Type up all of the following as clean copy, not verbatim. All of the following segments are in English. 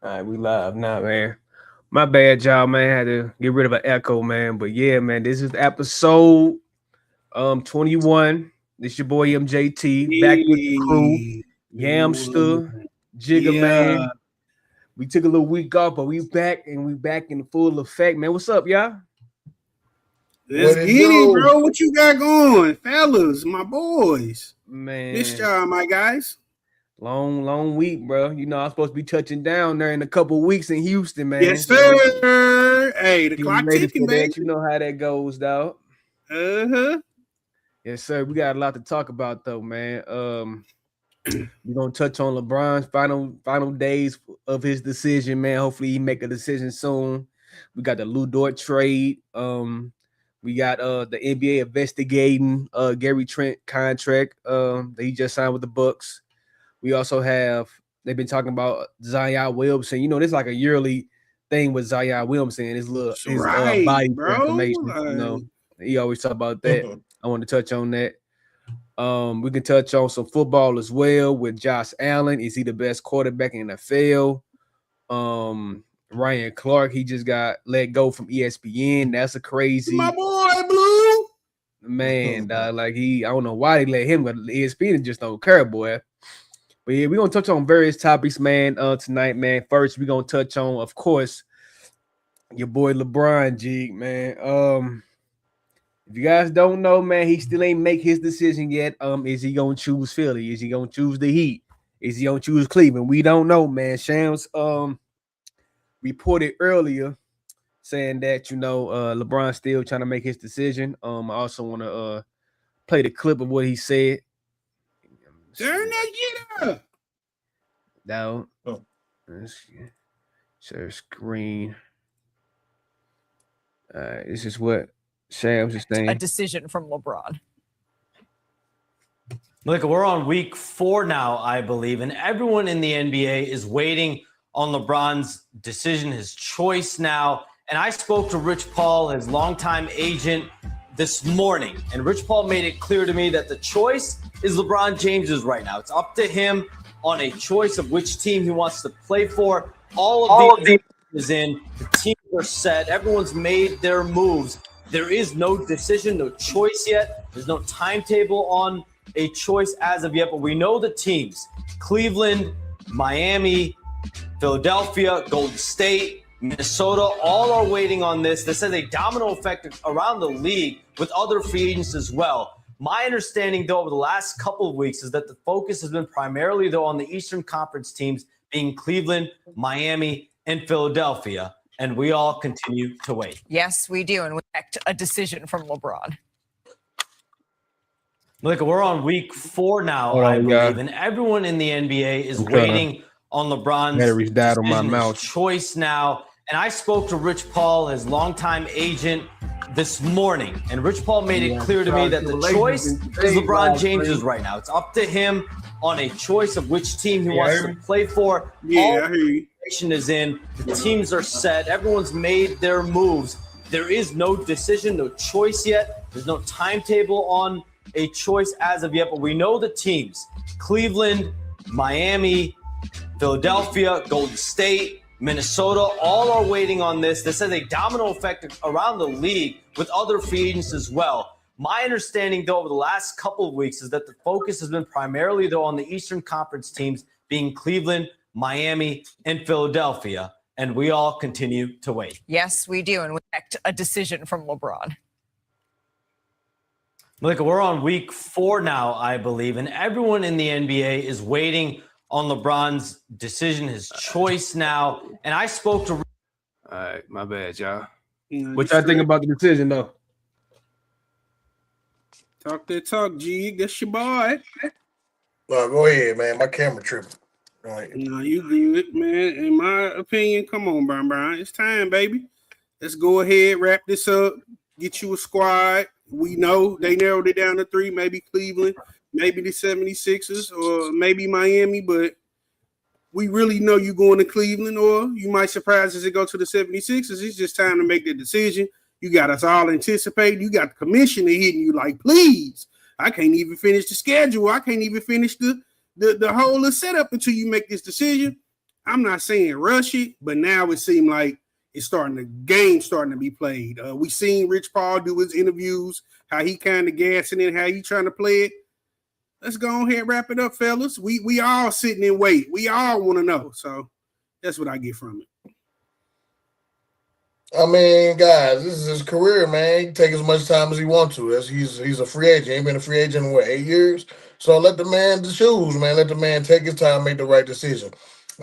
All right, we live now, man. My bad, y'all, man. Had to get rid of an echo, man. But yeah, man, this is episode 21. This your boy MJT back with the crew. Yamster, Jigga, Yeah. man. We took a little week off, but we back and we back in full effect, man. What's up, y'all? Let's get it, bro. What you got going? Fellas, my boys. Man. Missed y'all, my guys. Long week, bro. You know, I'm supposed to be touching down there in a couple weeks in Houston, man. Yes, sir. Hey, the clock ticking, baby. You know how that goes, dog. Uh-huh. Yes, sir. We got a lot to talk about, though, man. We're gonna touch on LeBron's final days of his decision, man. Hopefully, he make a decision soon. We got the Dort trade. We got the NBA investigating Gary Trent contract that he just signed with the Bucks. We also have they've been talking about Zion Williamson. You know, there's like a yearly thing with Zion Williamson and his body bro. information. You know, he always talk about that. I want to touch on that. We can touch on some football as well with Josh Allen. Is he the best quarterback in the NFL? Ryan Clark, he just got let go from ESPN. That's a crazy. My boy, Blue. Man, I don't know why they let him go. ESPN just don't care, boy. But yeah, we're going to touch on various topics, man, tonight, man. First, we're going to touch on, of course, your boy LeBron, Jig, man. If you guys don't know, man, he still ain't make his decision yet. Is he going to choose Philly? Is he going to choose the Heat? Is he going to choose Cleveland? We don't know, man. Shams reported earlier saying that, you know, LeBron's still trying to make his decision. I also want to play the clip of what he said. Turn that shit up. Down. Share screen. This is what Shams is saying. A decision from LeBron. Look, we're on week 4 now, I believe, and everyone in the NBA is waiting on LeBron's decision, his choice now. And I spoke to Rich Paul, his longtime agent, this morning. And Rich Paul made it clear to me that the choice is LeBron James's right now. It's up to him on a choice of which team he wants to play for. All of the is in. The teams are set. Everyone's made their moves. There is no decision, no choice yet. There's no timetable on a choice as of yet. But we know the teams. Cleveland, Miami, Philadelphia, Golden State, Minnesota, all are waiting on this. This has a domino effect around the league with other free agents as well. My understanding, though, over the last couple of weeks is that the focus has been primarily, though, on the Eastern Conference teams being Cleveland, Miami, and Philadelphia. And we all continue to wait. Yes, we do. And we expect a decision from LeBron. Look, we're on week 4 now, I believe, and everyone in the NBA is waiting on LeBron's decision, choice now. And I spoke to Rich Paul, his longtime agent, this morning. And Rich Paul made it clear to me that the choice is LeBron James's right now. It's up to him on a choice of which team he wants to play for. All the information is in. The teams are set. Everyone's made their moves. There is no decision, no choice yet. There's no timetable on a choice as of yet. But we know the teams. Cleveland, Miami, Philadelphia, Golden State, Minnesota, all are waiting on this. This has a domino effect around the league with other free agents as well. My understanding, though, over the last couple of weeks is that the focus has been primarily, though, on the Eastern Conference teams being Cleveland, Miami, and Philadelphia. And we all continue to wait. Yes, we do. And we expect a decision from LeBron. Look, we're on week 4 now, I believe, and everyone in the NBA is waiting on LeBron's decision, his choice now. And I spoke to... All right, my bad, y'all. What y'all think about the decision, though? Talk that talk, G. That's your boy. Well, go ahead, man. My camera tripping. Right. No, you good, man. In my opinion, come on, Brian. It's time, baby. Let's go ahead, wrap this up, get you a squad. We know they narrowed it down to 3, maybe Cleveland, maybe the 76ers, or maybe Miami, but we really know you going to Cleveland, or you might surprise us to go to the 76ers. It's just time to make the decision. You got us all anticipating. You got the commissioner hitting you like, please. I can't even finish the schedule. I can't even finish the the whole is set up until you make this decision. I'm not saying rush it, but now it seems like game starting to be played. We seen Rich Paul do his interviews, how he kind of gassing it, how he trying to play it. Let's go ahead and wrap it up, fellas. We all sitting in wait. We all want to know. So that's what I get from it. I mean, guys, this is his career, man. He can take as much time as he wants to. He's a free agent. He ain't been a free agent in 8 years? So let the man choose, man. Let the man take his time, make the right decision.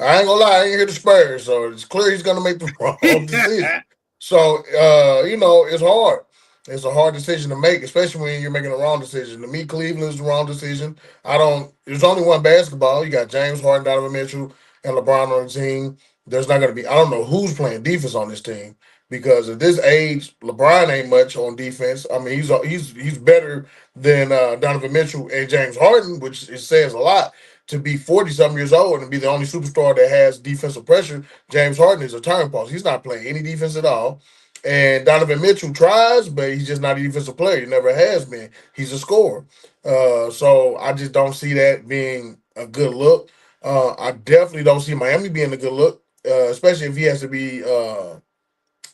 I ain't gonna lie, I ain't here to Spurs, so it's clear he's gonna make the wrong decision. So it's hard. It's a hard decision to make, especially when you're making the wrong decision. To me, Cleveland is the wrong decision. There's only one basketball. You got James Harden, Donovan Mitchell, and LeBron on the team. There's not gonna be. I don't know who's playing defense on this team. Because at this age, LeBron ain't much on defense. I mean, he's better than Donovan Mitchell and James Harden, which it says a lot. To be 40-something years old and be the only superstar that has defensive pressure, James Harden is a turn post. He's not playing any defense at all. And Donovan Mitchell tries, but he's just not a defensive player. He never has been. He's a scorer. So I just don't see that being a good look. I definitely don't see Miami being a good look, especially if he has to be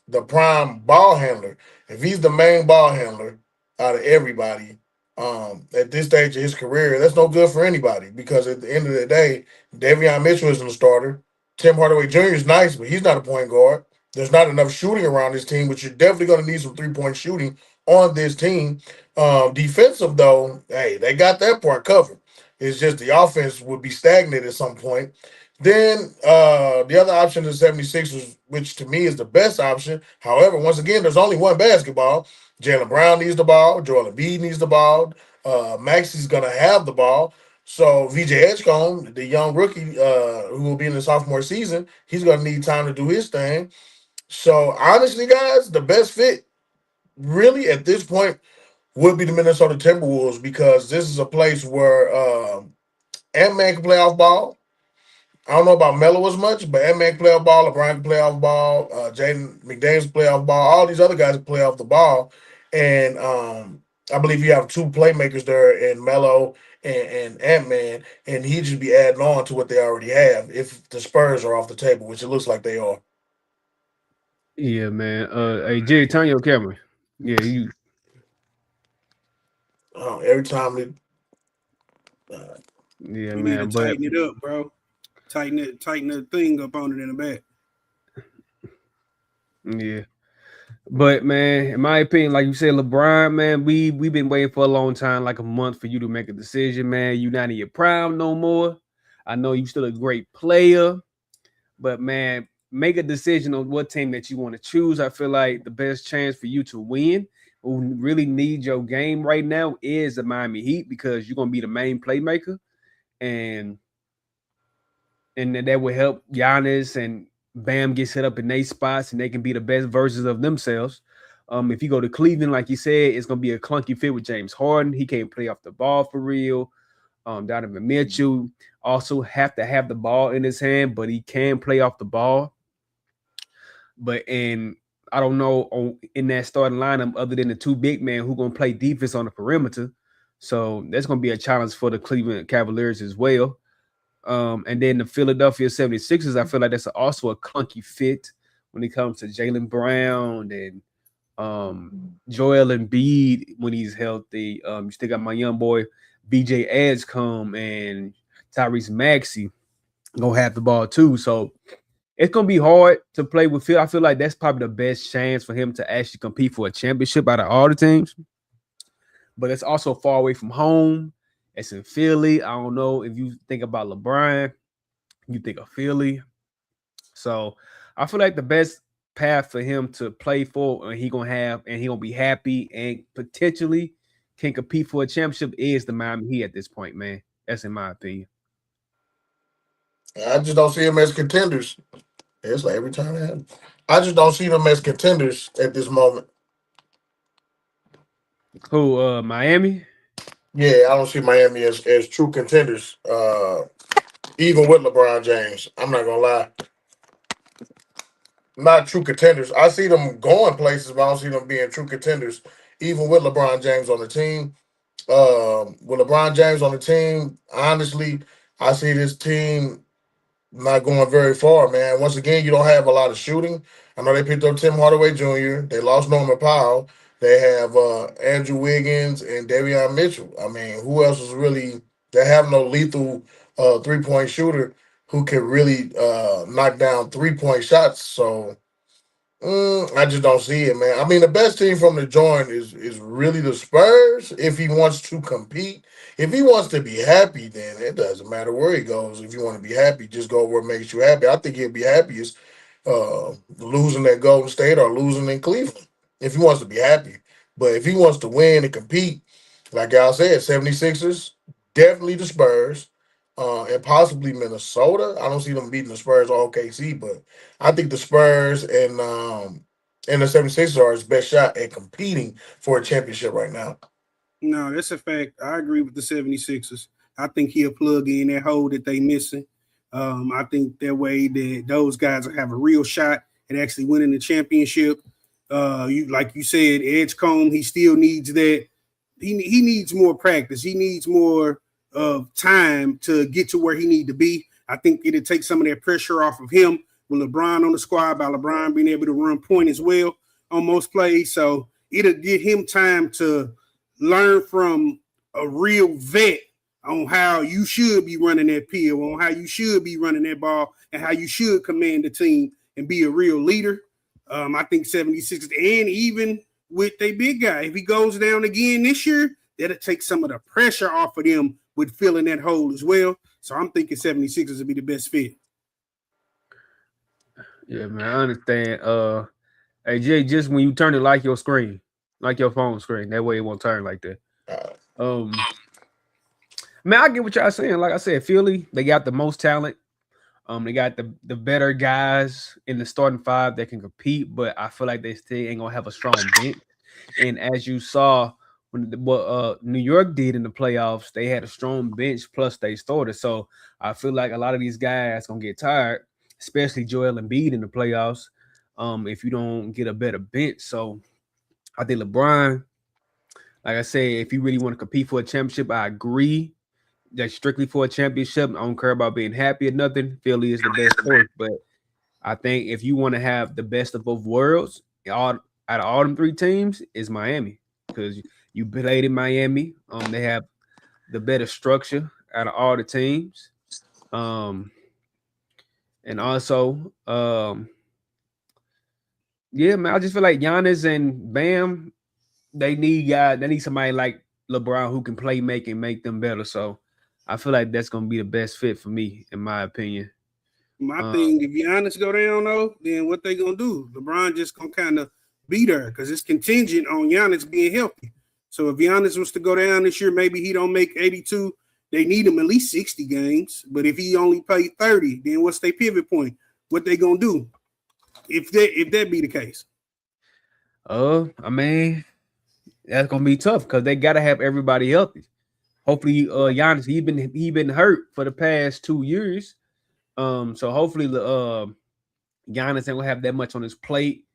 the prime ball handler. If he's the main ball handler out of everybody at this stage of his career, that's no good for anybody because at the end of the day, Davion Mitchell isn't a starter. Tim Hardaway Jr. is nice, but he's not a point guard. There's not enough shooting around this team, but you're definitely going to need some three-point shooting on this team. Defensive, though, hey, they got that part covered. It's just the offense would be stagnant at some point. Then the other option is 76ers, which to me is the best option. However, once again, there's only one basketball. Jaylen Brown needs the ball. Joel Embiid needs the ball. Maxi's going to have the ball. So VJ Edgecombe, the young rookie who will be in the sophomore season, he's going to need time to do his thing. So honestly, guys, the best fit really at this point would be the Minnesota Timberwolves because this is a place where Ant-Man can play off ball. I don't know about Melo as much, but Ant-Man can play off ball, LeBron can play off ball, Jaden McDaniels can play off ball. All these other guys can play off the ball. And I believe you have two playmakers there in Melo and Ant-Man, and he'd just be adding on to what they already have if the Spurs are off the table, which it looks like they are. Yeah, man. Hey, Jerry, turn your camera. Yeah, you. Every time it. Yeah, you man. Need to tighten it up, bro. Tighten the thing up on it in the back. Yeah. But man, in my opinion, like you said, LeBron, man, we've been waiting for a long time, like a month for you to make a decision, man. You're not in your prime no more. I know you're still a great player, but man, make a decision on what team that you want to choose. I feel like the best chance for you to win, who really need your game right now, is the Miami Heat because you're gonna be the main playmaker, and that will help Giannis and Bam get set up in their spots and they can be the best versions of themselves. If you go to Cleveland, like you said, it's gonna be a clunky fit with James Harden. He can't play off the ball for real. Donovan Mitchell also have to have the ball in his hand, but he can play off the ball. But I don't know in that starting lineup other than the two big men who gonna play defense on the perimeter. So that's gonna be a challenge for the Cleveland Cavaliers as well. And then the Philadelphia 76ers, I feel like that's also a clunky fit when it comes to Jaylen Brown and Joel Embiid when he's healthy. You still got my young boy BJ Edgecombe and Tyrese Maxey gonna have the ball too. So it's gonna be hard to play with Phil. I feel like that's probably the best chance for him to actually compete for a championship out of all the teams. But it's also far away from home. It's in Philly. I don't know if you think about LeBron, you think of Philly. So I feel like the best path for him to play for and he gonna be happy and potentially can compete for a championship is the Miami Heat at this point, man. That's in my opinion. I just don't see them as contenders. It's like every time it happens. I just don't see them as contenders at this moment. Who, Miami? Yeah, I don't see Miami as true contenders, even with LeBron James. I'm not going to lie. Not true contenders. I see them going places, but I don't see them being true contenders, even with LeBron James on the team. With LeBron James on the team, honestly, I see this team not going very far, man. Once again, you don't have a lot of shooting. I know they picked up Tim Hardaway Jr. They lost Norman Powell. They have Andrew Wiggins and Davion Mitchell. I mean, who else is really? They have no lethal 3-point shooter who can really knock down 3-point shots. So I just don't see it, man. I mean, the best team from the joint is really the Spurs if he wants to compete. If he wants to be happy, then it doesn't matter where he goes. If you want to be happy, just go where it makes you happy. I think he'll be happiest losing at Golden State or losing in Cleveland if he wants to be happy. But if he wants to win and compete, like y'all said, 76ers, definitely the Spurs, and possibly Minnesota. I don't see them beating the Spurs or OKC, but I think the Spurs and the 76ers are his best shot at competing for a championship right now. No, that's a fact. I agree with the 76ers. I think he'll plug in that hole that they missing. I think that way that those guys will have a real shot at actually winning the championship. Like you said, Edgecombe, he still needs that. He needs more practice. He needs more time to get to where he need to be. I think it'll take some of that pressure off of him with LeBron on the squad, by LeBron being able to run point as well on most plays. So it'll give him time to learn from a real vet on how you should be running that pill, on how you should be running that ball, and how you should command the team and be a real leader. I think 76ers, and even with their big guy, if he goes down again this year, that'll take some of the pressure off of them with filling that hole as well. So I'm thinking 76ers will be the best fit. Yeah, man, I understand. Hey, Jay, just when you turn it like your screen, like your phone screen, that way it won't turn like that. Man, I get what y'all saying. Like I said, Philly, they got the most talent. They got the better guys in the starting five that can compete, but I feel like they still ain't gonna have a strong bench. And as you saw what New York did in the playoffs, they had a strong bench plus they started. So I feel like a lot of these guys gonna get tired, especially Joel Embiid in the playoffs. If you don't get a better bench, so I think LeBron, like I said, if you really want to compete for a championship, I agree. That's strictly for a championship. I don't care about being happy or nothing. Philly is the best choice, but I think if you want to have the best of both worlds, out of all them three teams, is Miami, because you played in Miami. They have the better structure out of all the teams, and also, yeah, man, I just feel like Giannis and Bam, they need somebody like LeBron who can play make and make them better. So I feel like that's gonna be the best fit for me, in my opinion. My thing, if Giannis go down though, then what they gonna do? LeBron just gonna kind of be there because it's contingent on Giannis being healthy. So if Giannis was to go down this year, maybe he don't make 82. They need him at least 60 games. But if he only played 30, then what's their pivot point? What they gonna do if that be the case? I mean, that's gonna be tough because they gotta have everybody healthy. Hopefully, Giannis, he been hurt for the past 2 years. So hopefully the Giannis ain't gonna have that much on his plate.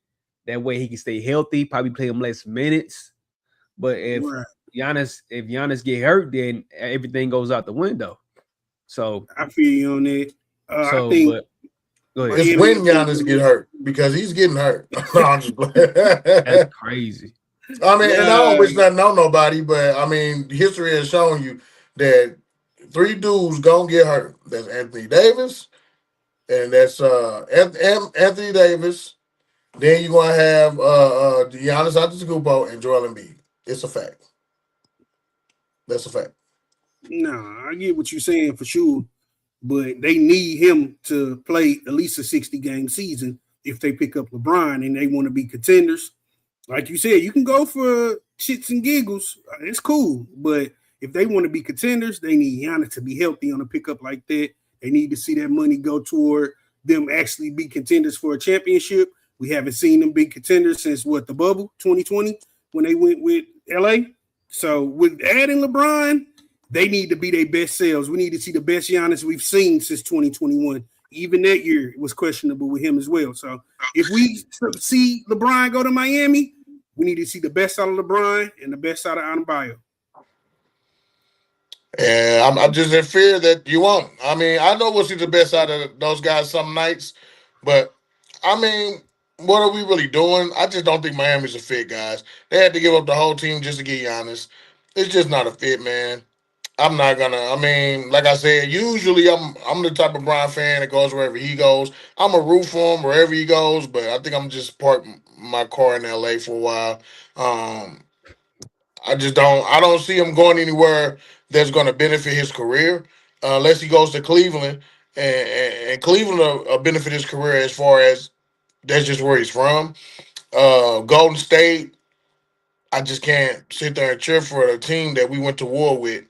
That way he can stay healthy, probably play him less minutes. But if Giannis get hurt, then everything goes out the window. So I feel you on that. I think it's when Giannis get hurt because he's getting hurt. That's crazy. I mean, and I don't wish nothing on nobody, but I mean, history has shown you that 3 dudes gonna get hurt. That's Anthony Davis, and that's Anthony Davis. Then you're gonna have Giannis Antetokounmpo and Joel Embiid. It's a fact. That's a fact. No, I get what you're saying for sure, but they need him to play at least a 60-game season if they pick up LeBron and they want to be contenders. Like you said, you can go for shits and giggles. It's cool. But if they want to be contenders, they need Giannis to be healthy on a pickup like that. They need to see that money go toward them actually be contenders for a championship. We haven't seen them be contenders since the bubble, 2020, when they went with LA. So with adding LeBron, they need to be their best selves. We need to see the best Giannis we've seen since 2021. Even that year, it was questionable with him as well. So if we see LeBron go to Miami, we need to see the best out of LeBron and the best out of Adebayo. And I'm just in fear that you won't. I mean, I know we'll see the best out of those guys some nights, but I mean, what are we really doing? I just don't think Miami's a fit, guys. They had to give up the whole team just to get Giannis. It's just not a fit, man. I'm not gonna. I mean, like I said, usually I'm the type of Brian fan that goes wherever he goes. I'm a root for him wherever he goes, but I think I'm just park my car in LA for a while. Um, I just don't. I don't see him going anywhere that's going to benefit his career, unless he goes to Cleveland, and Cleveland will benefit his career as far as that's just where he's from. Golden State, I just can't sit there and cheer for a team that we went to war with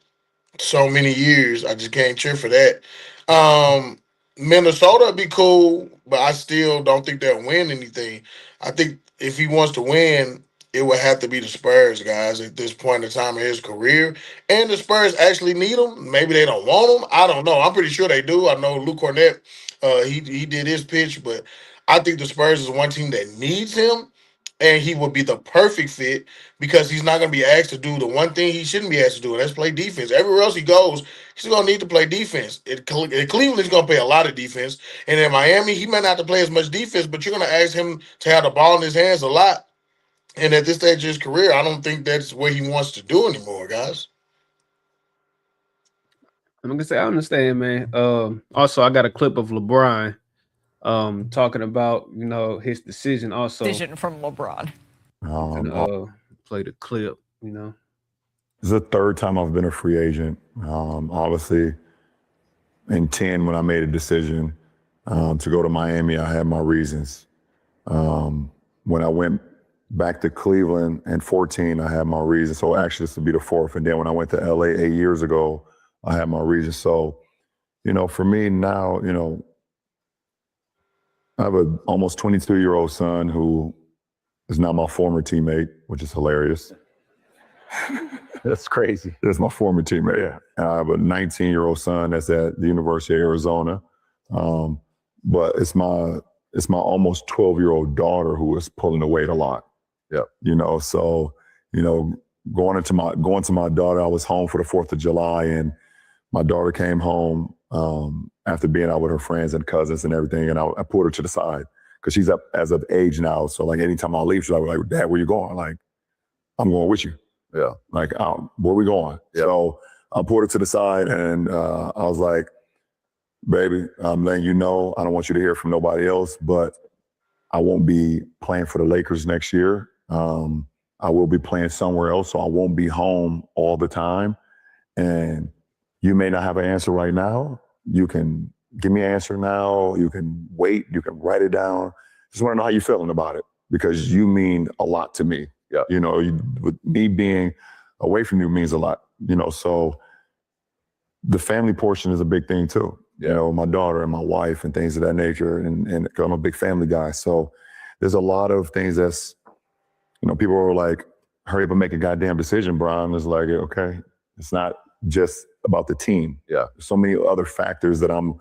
so many years. I just can't cheer for that. Um, Minnesota would be cool, but I still don't think they'll win anything. I think if he wants to win, it would have to be the Spurs, guys, at this point in time in his career. And the Spurs actually need him. Maybe they don't want him. I don't know. I'm pretty sure they do. I know Luke Cornett, he did his pitch, but I think the Spurs is one team that needs him, and he would be the perfect fit because he's not going to be asked to do the one thing he shouldn't be asked to do, and that's play defense. Everywhere else he goes, he's going to need to play defense. Cleveland is going to play a lot of defense, and in Miami, he might not have to play as much defense, but you're going to ask him to have the ball in his hands a lot. And at this stage of his career, I don't think that's what he wants to do anymore, guys. I'm gonna say I understand, man. Also, I got a clip of LeBron talking about his decision. Also, Decision from LeBron. Play the clip. This is the third time I've been a free agent. Obviously, in 10 when I made a decision to go to Miami, I had my reasons. When I went back to Cleveland in 14, I had my reasons. So actually, this would be the fourth. And then when I went to LA 8 years ago, I had my reasons. So, for me now, I have an almost 22-year-old son who is now my former teammate, which is hilarious. That's crazy. That's my former teammate. Yeah. And I have a 19-year-old son that's at the University of Arizona. But it's my almost 12-year-old daughter who is pulling the weight a lot. Yeah. So, going to my daughter, I was home for the 4th of July, and my daughter came home after being out with her friends and cousins and everything, and I pulled her to the side because she's up as of age now. So like anytime I leave, she's like, "Dad, where you going?" Like, "I'm going with you." Yeah. Like, where we going? Yeah. So I pulled her to the side, and I was like, "Baby, I'm letting you know, I don't want you to hear from nobody else, but I won't be playing for the Lakers next year. I will be playing somewhere else, so I won't be home all the time. And you may not have an answer right now. You can give me an answer now. You can wait. You can write it down. Just want to know how you're feeling about it because you mean a lot to me. Yeah. With me being away from you means a lot. So the family portion is a big thing too. Yeah. My daughter and my wife and things of that nature. And I'm a big family guy. So there's a lot of things that's, people are like, hurry up and make a goddamn decision, Brian. It's like, okay, it's not just about the team. Yeah. There's so many other factors that I'm,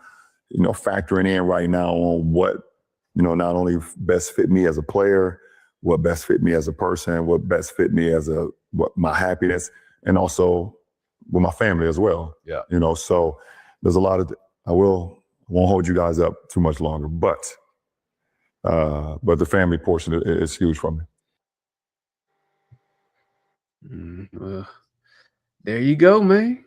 factoring in right now on what, not only best fit me as a player, what best fit me as a person, what best fit me as what my happiness, and also with my family as well. Yeah. So there's a lot of, I won't hold you guys up too much longer, but the family portion is huge for me. There you go, man.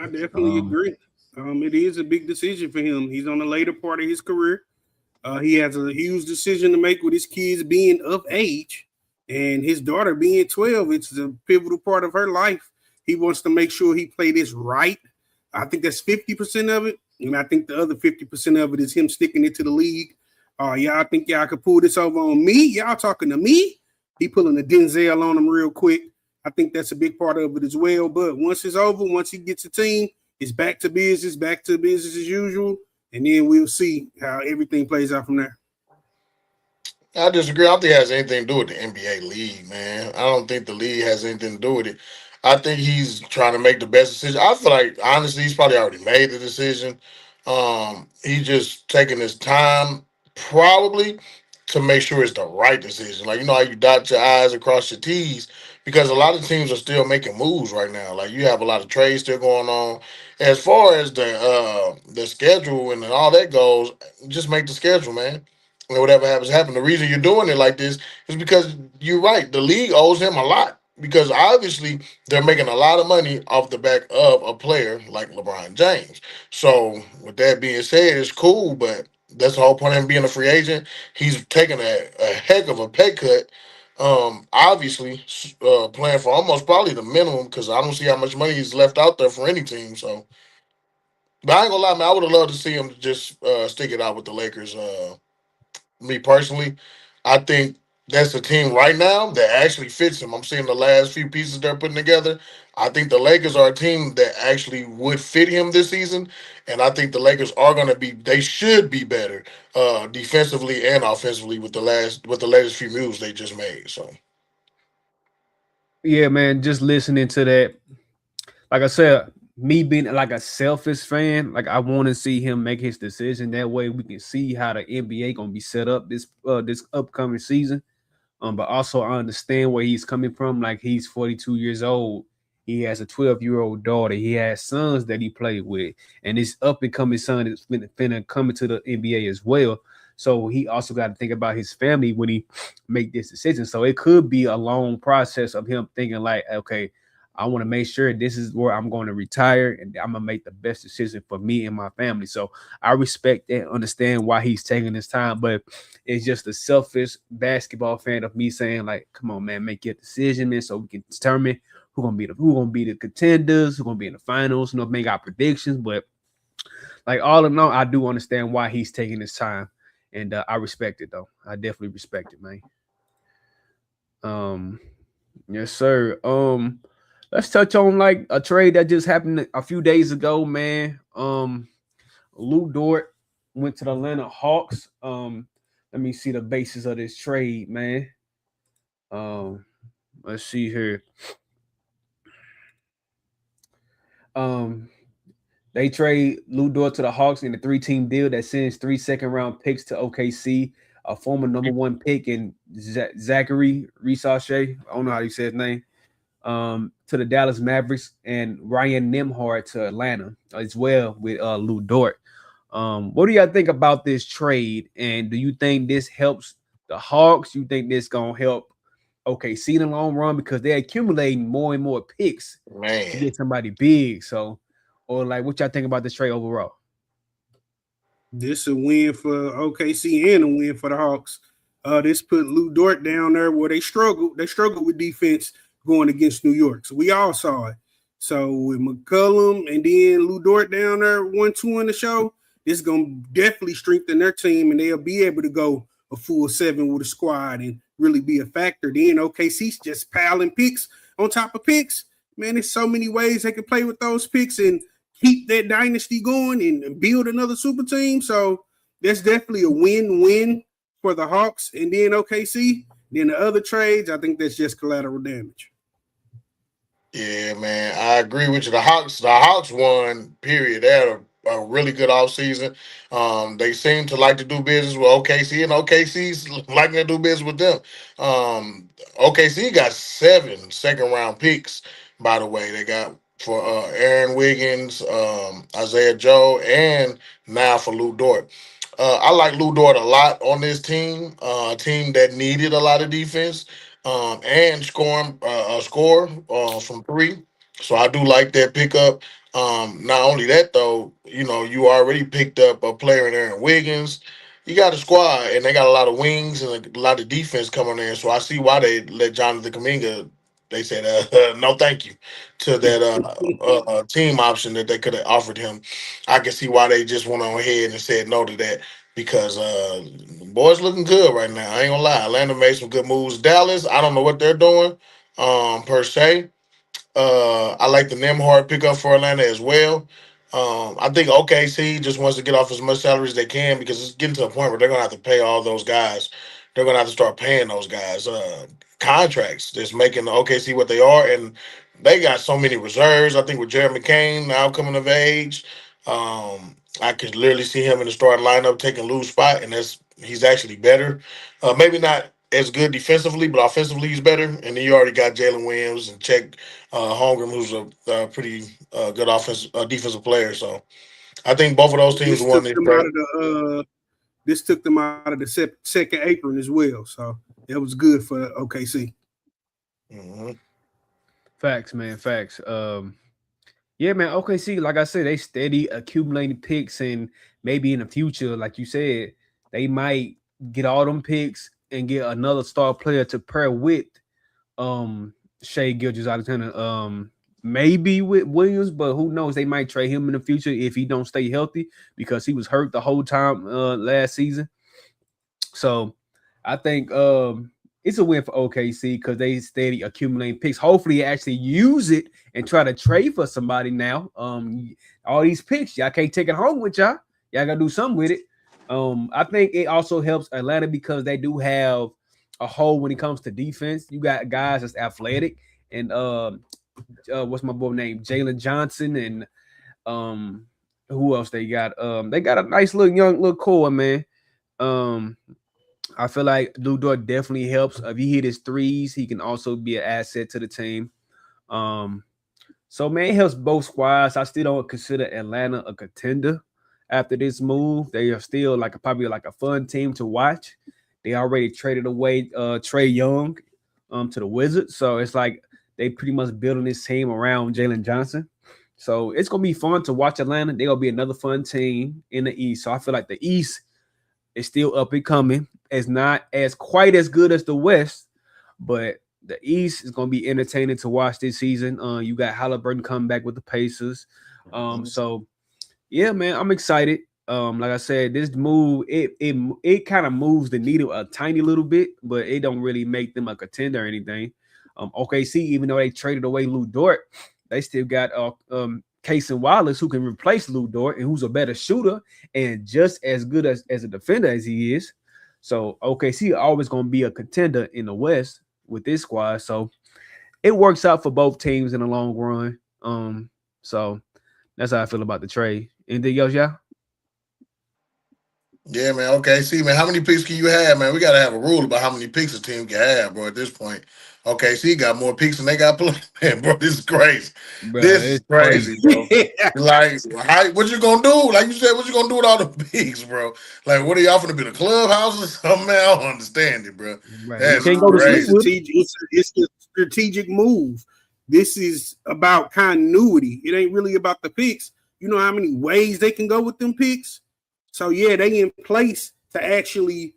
I definitely agree. It is a big decision for him. He's on the later part of his career. He has a huge decision to make with his kids being of age and his daughter being 12. It's a pivotal part of her life. He wants to make sure he play this right. I think that's 50% of it. And I think the other 50% of it is him sticking it to the league. Y'all think y'all could pull this over on me? Y'all talking to me? He pulling a Denzel on him real quick. I think that's a big part of it as well. But once it's over, once he gets a team, it's back to business as usual. And then we'll see how everything plays out from there. I disagree. I don't think it has anything to do with the NBA league, man. I don't think the league has anything to do with it. I think he's trying to make the best decision. I feel like, honestly, he's probably already made the decision. He's just taking his time, probably, to make sure it's the right decision. Like, how you dot your I's across your T's. because a lot of teams are still making moves right now. Like you have a lot of trades still going on. As far as the schedule and all that goes, just make the schedule, man. And whatever happens, happen. The reason you're doing it like this is because you're right. The league owes him a lot because obviously they're making a lot of money off the back of a player like LeBron James. So with that being said, it's cool, but that's the whole point of him being a free agent. He's taking a heck of a pay cut. Obviously, playing for almost probably the minimum because I don't see how much money he's left out there for any team. So, but I ain't gonna lie, man, I would have loved to see him just stick it out with the Lakers. Me personally, I think that's the team right now that actually fits him. I'm seeing the last few pieces they're putting together. I think the Lakers are a team that actually would fit him this season, and I think the Lakers are going to be. They should be better defensively and offensively with the latest few moves they just made. So. Yeah, man, just listening to that, like I said, me being like a selfish fan, like I want to see him make his decision. That way, we can see how the NBA gonna be set up this upcoming season. But also I understand where he's coming from. Like he's 42 years old. He has a 12-year-old daughter. He has sons that he played with, and this up and coming son is finna come into the NBA as well. So he also got to think about his family when he make this decision. So it could be a long process of him thinking like, okay, I want to make sure this is where I'm going to retire, and I'm gonna make the best decision for me and my family. So I respect and understand why he's taking his time, but it's just a selfish basketball fan of me saying like, "Come on, man, make your decision, man, so we can determine who gonna be the contenders, who gonna be in the finals. You know, make our predictions." But like all in all, I do understand why he's taking his time, and I respect it though. I definitely respect it, man. Yes, sir. Let's touch on like a trade that just happened a few days ago, man. Lou Dort went to the Atlanta Hawks. Let me see the basis of this trade, man. Um, let's see here. Um, they trade Lou Dort to the Hawks in a 3-team deal that sends 3 second-round picks to OKC, a former number 1 pick in Zachary Risachet. I don't know how you say his name. To the Dallas Mavericks, and Ryan Nembhard to Atlanta as well with Lou Dort. What do y'all think about this trade? And do you think this helps the Hawks? You think this gonna help OKC in the long run because they're accumulating more and more picks to get somebody big? So, or like, what y'all think about this trade overall? This a win for OKC and a win for the Hawks. This put Lou Dort down there where they struggled. They struggled with defense going against New York. So we all saw it. So with McCollum and then Lou Dort down there 1-2 in the show, this is going to definitely strengthen their team, and they'll be able to go a full 7 with a squad and really be a factor. Then OKC's just piling picks on top of picks. Man, there's so many ways they can play with those picks and keep that dynasty going and build another super team. So that's definitely a win-win for the Hawks and then OKC. Then the other trades, I think that's just collateral damage. Yeah, man, I agree with you. The Hawks won, period. They had a really good offseason. They seem to like to do business with OKC, and OKC's liking to do business with them. OKC got 7 second-round picks, by the way. They got for Aaron Wiggins, Isaiah Joe, and now for Lou Dort. I like Lou Dort a lot on this team, a team that needed a lot of defense and score from 3. So I do like that pickup. Not only that though, you already picked up a player in Aaron Wiggins. You got a squad, and they got a lot of wings and a lot of defense coming in. So I see why they let Jonathan Kuminga. They said no, thank you to that team option that they could have offered him. I can see why they just went on ahead and said no to that because boys looking good right now. I ain't gonna lie. Atlanta made some good moves. Dallas, I don't know what they're doing per se. I like the Nembhard pickup for Atlanta as well. I think OKC just wants to get off as much salary as they can because it's getting to a point where they're gonna have to pay all those guys. They're gonna have to start paying those guys contracts that's making the OKC what they are, and they got so many reserves. I think with Jeremy McCain now coming of age, I could literally see him in the starting lineup taking Lou's spot, and he's actually better. Maybe not as good defensively, but offensively he's better. And then you already got Jalen Williams and Chet Holmgren, who's a pretty good defensive player. So I think both of those teams won this. This took them out of the second apron as well. So it was good for OKC. Mm-hmm. Facts, man. Facts. Yeah, man. OKC, like I said, they steady accumulating picks, and maybe in the future, like you said, they might get all them picks and get another star player to pair with Shai Gilgeous-Alexander. Maybe with Williams, but who knows? They might trade him in the future if he don't stay healthy, because he was hurt the whole time last season. So I think it's a win for OKC because they steady accumulating picks. Hopefully, actually use it and try to trade for somebody now. All these picks, y'all can't take it home with y'all. Y'all gotta do something with it. I think it also helps Atlanta because they do have a hole when it comes to defense. You got guys that's athletic, and what's my boy name? Jalen Johnson, and who else they got? They got a nice young core, man. I feel like Dort definitely helps. If he hit his threes, he can also be an asset to the team. So man, it helps both squads. I still don't consider Atlanta a contender after this move. They are still probably a fun team to watch. They already traded away Trae Young to the Wizards, so it's like they pretty much building this team around Jalen Johnson. So it's gonna be fun to watch Atlanta. They're gonna be another fun team in the East. So I feel like the East is still up and coming. It's not as quite as good as the West, but the East is gonna be entertaining to watch this season. You got Halliburton coming back with the Pacers. So yeah, man, I'm excited. Like I said, this move it kind of moves the needle a tiny little bit, but it don't really make them a contender or anything. OKC, even though they traded away Lou Dort, they still got Cason Wallace, who can replace Lou Dort and who's a better shooter and just as good as a defender as he is. So OKC always going to be a contender in the West with this squad. So it works out for both teams in the long run. So that's how I feel about the trade. Anything else, y'all? Yeah, man. Okay, see, man, how many picks can you have, man? We got to have a rule about how many picks a team can have, bro, at this point. Okay, see, got more picks than they got playing. Man, bro, this is crazy. Bro, this is crazy, bro. What you going to do? Like you said, what you going to do with all the picks, bro? Like, what are y'all going to be, the clubhouse or something, man? I don't understand it, bro. Right. That's you can't go to sleep with it's a strategic move. This is about continuity. It ain't really about the picks. You know how many ways they can go with them picks? So, yeah, they in place to actually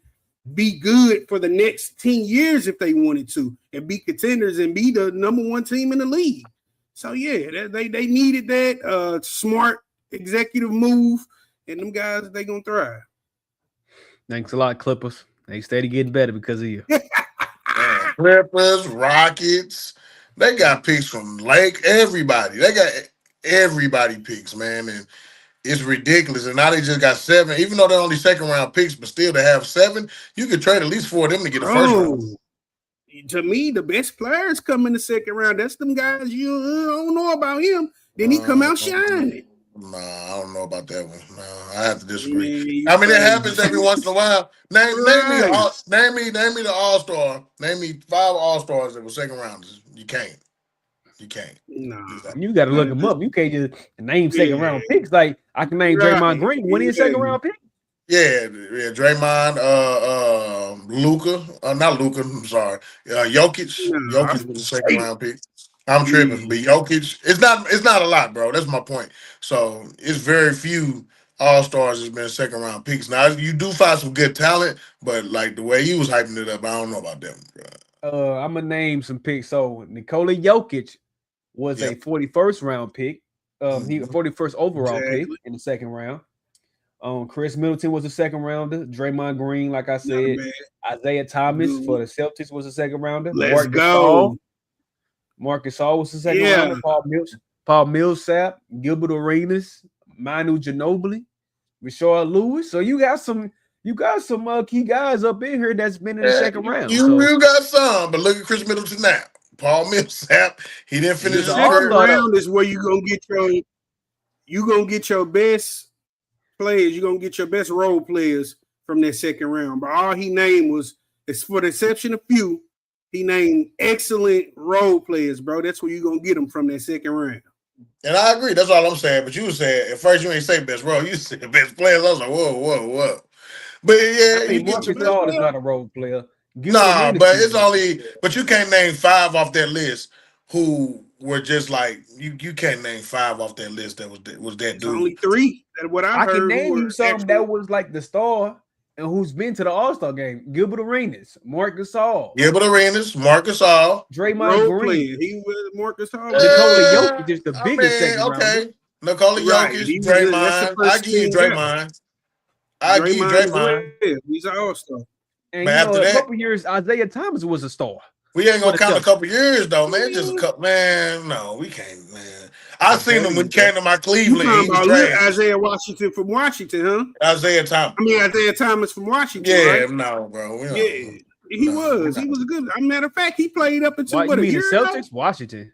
be good for the next 10 years if they wanted to and be contenders and be the number one team in the league. So, yeah, they needed that smart executive move, and them guys, they going to thrive. Thanks a lot, Clippers. They steady getting better because of you. Clippers, Rockets, they got picks from everybody. They got everybody picks, man, and it's ridiculous. And now they just got 7, even though they're only second-round picks, but still to have 7, you could trade at least 4 of them to get the first round. To me, the best players come in the second round. That's them guys you don't know about him. Then he come out shining. Nah, I don't know about that one. Nah, I have to disagree. I mean, it happens every once in a while. Name me the All-Star. Name me 5 All-Stars that were second rounders. You can't. Nah. You got to look them up. You can't just name second round picks. Like I can name Draymond Green. When he a second round pick? Yeah, Draymond, Luka, not Luka. I'm sorry, Jokic. Jokic was a second round pick. I'm tripping, but Jokic, it's not a lot, bro. That's my point. So it's very few All-Stars has been second round picks. Now you do find some good talent, but like the way he was hyping it up, I don't know about them, bro. I'm gonna name some picks. So Nikola Jokic was a 41st round pick. He 41st overall pick in the second round. Chris Middleton was a second rounder. Draymond Green, like I said, Isaiah Thomas for the Celtics was a second rounder. Let's go. Marcus Gasol was the second rounder. Paul Millsap, Gilbert Arenas, Manu Ginobili, Rashard Lewis. So you got some key guys up in here that's been in the second round. You got some, but look at Chris Middleton now. Paul Millsap, he didn't finish the second round is where you're gonna get your best players, you're gonna get your best role players from that second round. But all he named was it's for the exception of few. He named excellent role players, bro. That's where you're going to get them from that second round. And I agree. That's all I'm saying. But you said, at first you ain't say best role. You said best players. I was like, whoa. But yeah, I mean, Marcus Gasol is not a role player. Nah, but it's only, but you can't name 5 off that list who were just like, you can't name 5 off that list that was that dude. Only 3. That's what I heard. Can name you some that was like the star and who's been to the All-Star game. Gilbert Arenas, Mark Gasol. Mark Gasol. Draymond Green. He was Mark Gasol. Nikola Jokic is the biggest second rounder. Nikola Jokic, Draymond. I give you Draymond. I give you Draymond. He's an All-Star. And after a couple years, Isaiah Thomas was a star. We ain't gonna count a couple years though, man. Just a couple, man. No, we can't, man. I seen him when he came to my Cleveland. Isaiah Washington from Washington, huh? Isaiah Thomas. I mean Isaiah Thomas from Washington. Yeah, right? No, bro. He was a good. As a matter of fact, he played up until what, a year the Celtics, ago? Washington.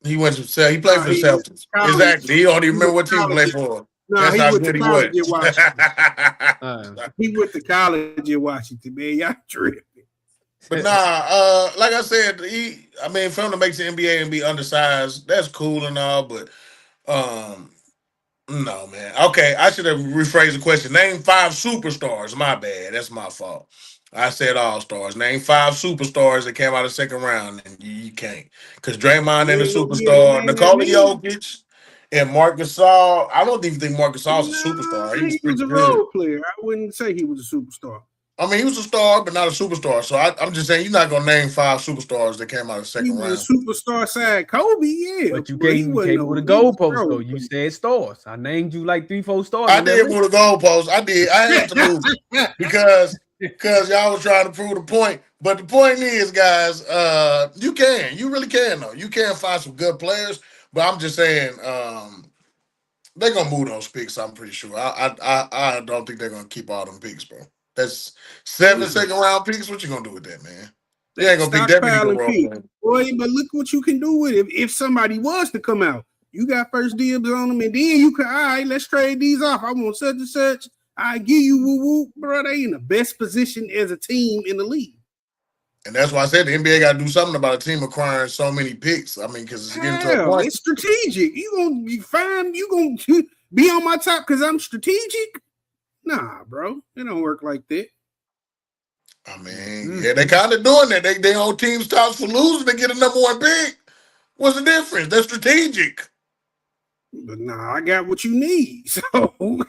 He went to he played for the Celtics. Exactly. He don't even remember what team he played for. No, that's how good he was. He went to college in Washington, man. Y'all tripping. But like I said, for him to make the NBA and be undersized, that's cool and all, but no, man. Okay, I should have rephrased the question. Name 5 superstars. My bad. That's my fault. I said all-stars. Name 5 superstars that came out of the second round, and you can't. Because Draymond ain't a superstar. Nikola Jokic and Marc Gasol. I don't even think Marc Gasol's a superstar. He was a role player. I wouldn't say he was a superstar. I mean, he was a star, but not a superstar. So I'm just saying, you're not gonna name 5 superstars that came out of the second round. He was a superstar side Kobe, yeah. But you came with a goalpost though. You said stars. I named you like 3-4 stars. I did with a goalpost. I did. I had to move because y'all was trying to prove the point. But the point is, guys, you really can though. You can find some good players. But I'm just saying, they're gonna move those picks. I'm pretty sure. I don't think they're gonna keep all them picks, bro. That's 7 second round picks. What you gonna do with that, man? They ain't gonna pick that many. Boy, but look what you can do with it. If somebody was to come out, you got first dibs on them, and then you can, all right, let's trade these off. I want such and such. I give you woo, bro. They in the best position as a team in the league. And that's why I said the NBA got to do something about a team acquiring so many picks. I mean, because it's getting to a point. It's strategic. You gonna be fine. You gonna be on my top because I'm strategic. Nah, bro. It don't work like that. I mean, yeah, they kind of doing that. They on teams tops for losing. They get a number 1 pick. What's the difference? They're strategic. But nah, I got what you need. So,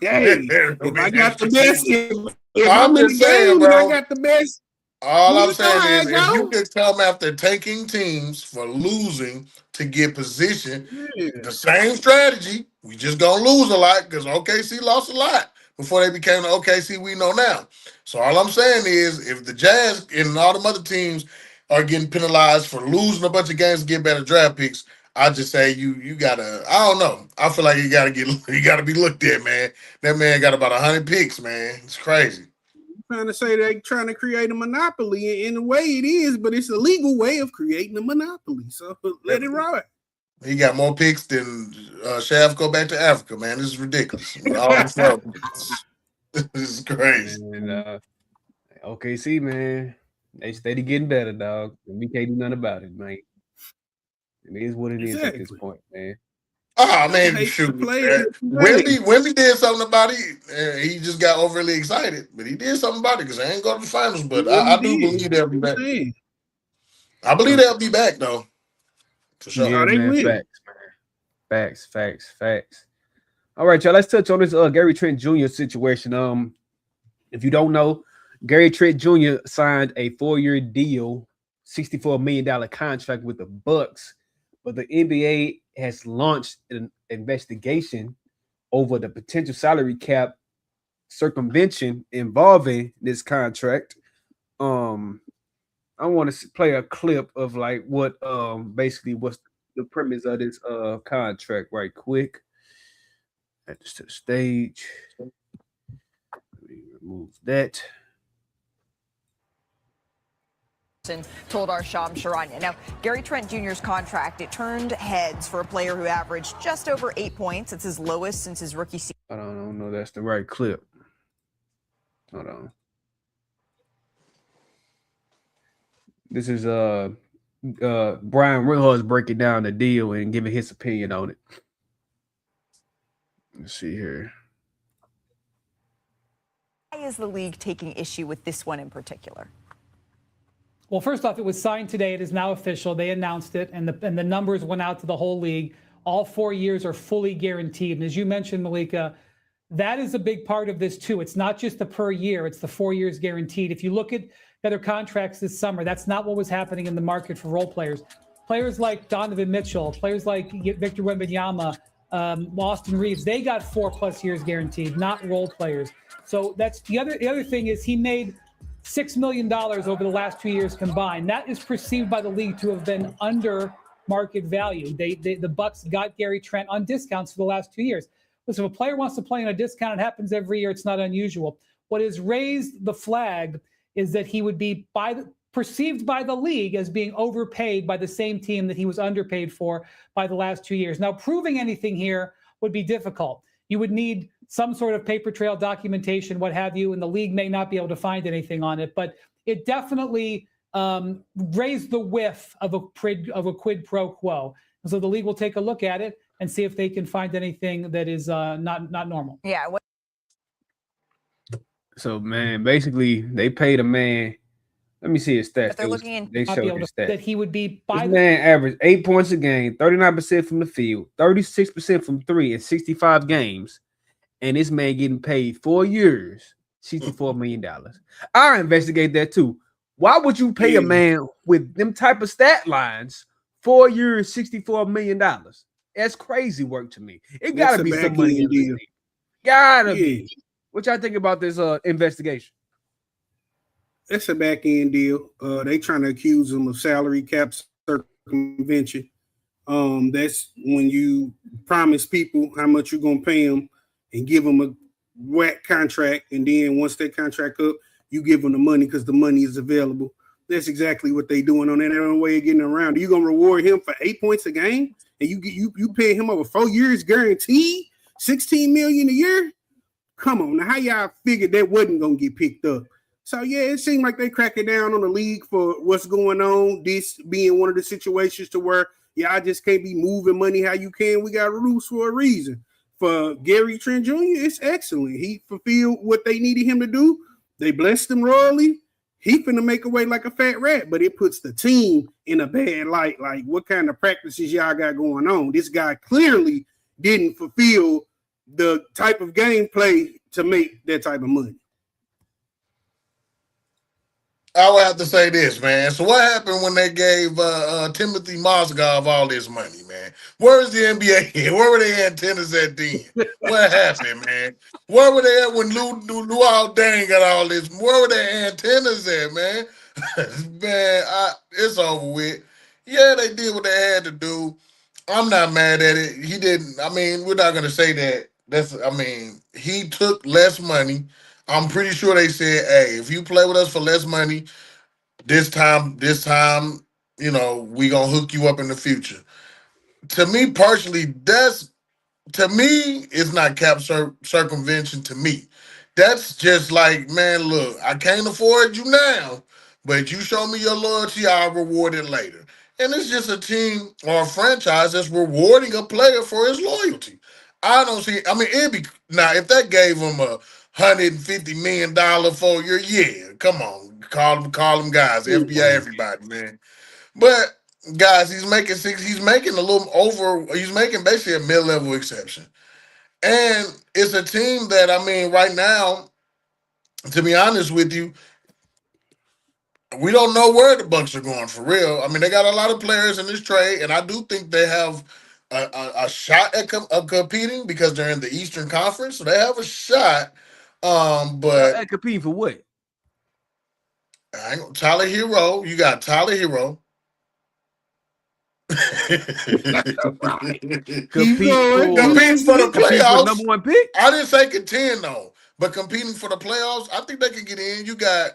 hey, if I got the best, if I'm in the game and I got the best. All I'm saying is if you could come after tanking teams for losing to get position, the same strategy, we just going to lose a lot because OKC lost a lot before they became the OKC we know now. So all I'm saying is if the Jazz and all them other teams are getting penalized for losing a bunch of games to get better draft picks, I just say you gotta, I don't know. I feel like you gotta be looked at, man. That man got about 100 picks, man. It's crazy. Trying to say they're trying to create a monopoly. In a way it is, but it's a legal way of creating a monopoly. So let it ride. He got more picks than Shaft go back to Africa, man. This is ridiculous. This is crazy. And, OKC, man, they steady getting better, dog. And we can't do nothing about it, man. It is what it is at this point, man. Oh man, shoot. Wemby did something about it. He just got overly excited, but he did something about it because they ain't go to the finals. But I do believe they'll be back. I believe they'll be back though. For sure. Yeah, man, facts. All right, y'all. Let's touch on this Gary Trent Jr. situation. If you don't know, Gary Trent Jr. signed a 4-year deal, $64 million contract with the Bucks, but the NBA has launched an investigation over the potential salary cap circumvention involving this contract. I want to play a clip of like what basically what's the premise of this contract right quick. Add this to the stage. Let me remove that. Told our Sham Sharanya. Now, Gary Trent Jr.'s contract, it turned heads for a player who averaged just over 8 points. It's his lowest since his rookie season. I don't know. That's the right clip. Hold on. This is Brian Rinehart breaking down the deal and giving his opinion on it. Let's see here. Why is the league taking issue with this one in particular? Well, first off, it was signed today. It is now official. They announced it, and the numbers went out to the whole league. All 4 years are fully guaranteed. And as you mentioned, Malika, that is a big part of this too. It's not just the per year, it's the 4 years guaranteed. If you look at other contracts this summer, that's not what was happening in the market for role players. Players like Donovan Mitchell, players like Victor Wembanyama, Austin Reeves, they got 4+ years guaranteed, not role players. So that's the other thing is he made $6 million over the last 2 years combined. That is perceived by the league to have been under market value. The Bucks got Gary Trent on discounts for the last 2 years. Listen, if a player wants to play on a discount, it happens every year. It's not unusual. What has raised the flag is that he would be perceived by the league as being overpaid by the same team that he was underpaid for by the last 2 years. Now, proving anything here would be difficult. You would need some sort of paper trail documentation, what have you, and the league may not be able to find anything on it. But it definitely raised the whiff of a quid pro quo. And so the league will take a look at it and see if they can find anything that is not normal. Yeah. So, man, basically, they paid a man. Let me see his stats. But they're looking in. They showed his stats. That he would be this man averaged 8 points a game, 39% from the field, 36% from three in 65 games. And this man getting paid 4 years, $64 million. I investigate that too. Why would you pay a man with them type of stat lines 4 years, $64 million? That's crazy work to me. It gotta be some money in the league. Gotta be. What y'all think about this investigation? That's a back end deal. They trying to accuse him of salary cap circumvention. That's when you promise people how much you're gonna pay them and give them a whack contract, and then once that contract up, you give them the money because the money is available. That's exactly what they doing on that. Only way of getting around. You gonna reward him for 8 points a game, and you pay him over 4 years guaranteed, $16 million a year. Come on, now how y'all figured that wasn't gonna get picked up? So yeah, it seemed like they cracking down on the league for what's going on. This being one of the situations to where y'all just can't be moving money how you can. We got rules for a reason. For Gary Trent Jr., it's excellent. He fulfilled what they needed him to do. They blessed him royally. He finna make away like a fat rat, but it puts the team in a bad light. Like, what kind of practices y'all got going on? This guy clearly didn't fulfill the type of gameplay to make that type of money. I would have to say this, man. So what happened when they gave Timothy Mozgov all this money, man? Where's the NBA? Where were their antennas at then? What happened, man? Where were they at when Luol Deng got all this? Where were their antennas at, man? Man, it's over with. Yeah, they did what they had to do. I'm not mad at it. He didn't. I mean, we're not going to say that. He took less money. I'm pretty sure they said, hey, if you play with us for less money, this time, you know, we gonna hook you up in the future. To me personally, it's not cap circumvention to me. That's just like, man, look, I can't afford you now, but you show me your loyalty, I'll reward it later. And it's just a team or a franchise that's rewarding a player for his loyalty. I don't see, I mean, it'd be, now if that gave him a $150 million 4 year, yeah, come on, call them guys, FBI, everybody, man. But guys, he's making basically a mid-level exception. And it's a team that, I mean, right now, to be honest with you, we don't know where the Bucks are going for real. I mean, they got a lot of players in this trade, and I do think they have a shot at competing because they're in the Eastern Conference, so they have a shot. But competing for what? Tyler Hero, you got Tyler Hero. Competing for the playoffs. For number one pick. I didn't say contend though, but competing for the playoffs, I think they can get in. You got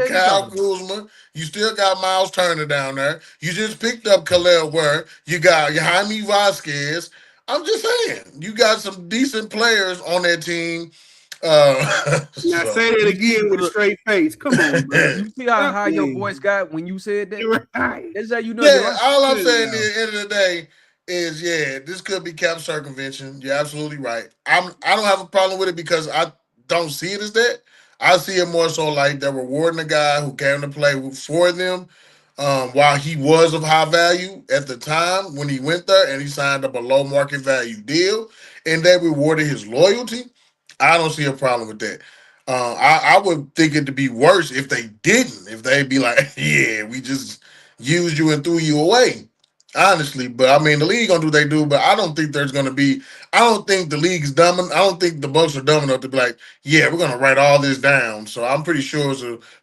Kyle Kuzma. You still got Miles Turner down there. You just picked up Khalil Ware. You got Jaime Vasquez. I'm just saying, you got some decent players on that team. Now say that again with a straight face. Come on, bro. You see how high your voice got when you said that? Right. That's how you know. Yeah, all I'm saying is, at the end of the day, is this could be cap circumvention. You're absolutely right. I don't have a problem with it because I don't see it as that. I see it more so like they're rewarding a guy who came to play for them while he was of high value at the time when he went there and he signed up a low market value deal and they rewarded his loyalty. I don't see a problem with that. I would think it to be worse if they didn't. If they'd be like, yeah, we just used you and threw you away. Honestly, but I mean, the league gonna do what they do, but I don't think there's gonna be. I don't think the league's dumb. I don't think the Bucks are dumb enough to be like, yeah, we're gonna write all this down. So I'm pretty sure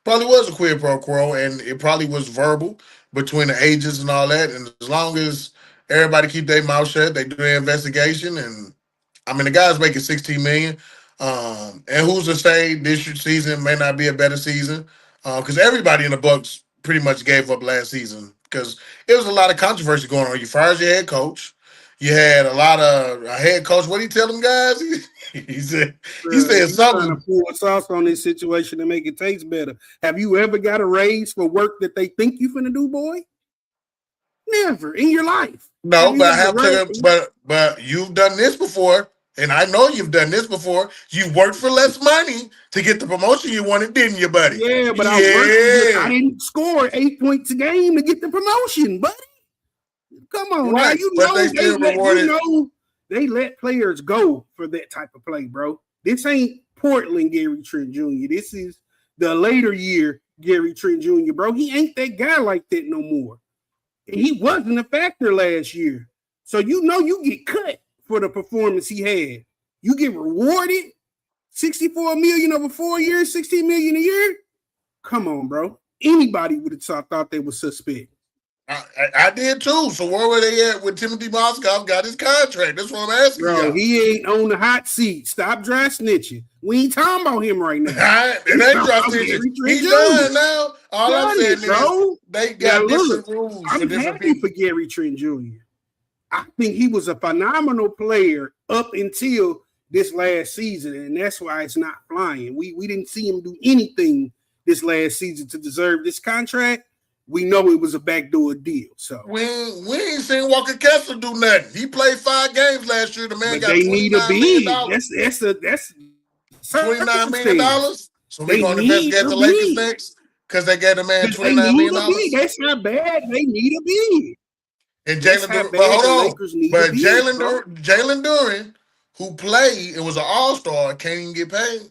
probably was a quid pro quo, and it probably was verbal between the agents and all that. And as long as everybody keep their mouth shut, they do their investigation, and I mean, the guy's making $16 million. And who's to say this season may not be a better season? Because everybody in the Bucks pretty much gave up last season because it was a lot of controversy going on. You fired your head coach. You had a lot of head coach. What did he tell them guys? He said something. Trying to pour sauce on this situation to make it taste better. Have you ever got a raise for work that they think you finna do, boy? Never in your life. No, but you've done this before. And I know you've done this before. You worked for less money to get the promotion you wanted, didn't you, buddy? Yeah, but I didn't score 8 points a game to get the promotion, buddy. Come on, right. Now they let players go for that type of play, bro. This ain't Portland Gary Trent Jr. This is the later year Gary Trent Jr., bro. He ain't that guy like that no more. And he wasn't a factor last year. So you get cut for the performance he had. You get rewarded $64 million over 4 years, $16 million a year. Come on, bro. Anybody would have thought they were suspect. I did too. So where were they at when Timothy Mozgov got his contract? That's what I'm asking. Bro, he ain't on the hot seat. Stop dry snitching. We ain't talking about him right now. It ain't dry snitching. He's done now. All I'm saying is they got different rules. I'm happy for Gary Trent Jr. I think he was a phenomenal player up until this last season, and that's why it's not flying. We didn't see him do anything this last season to deserve this contract. We know it was a backdoor deal. So we ain't seen Walker Kessler do nothing. He played 5 games last year. The man got $29 million. That's $29 million. So we're going to investigate the Lakers next because they gave the man $29 million. That's not bad. They need a bid. And Jalen Duren, who played and was an all-star, can't even get paid.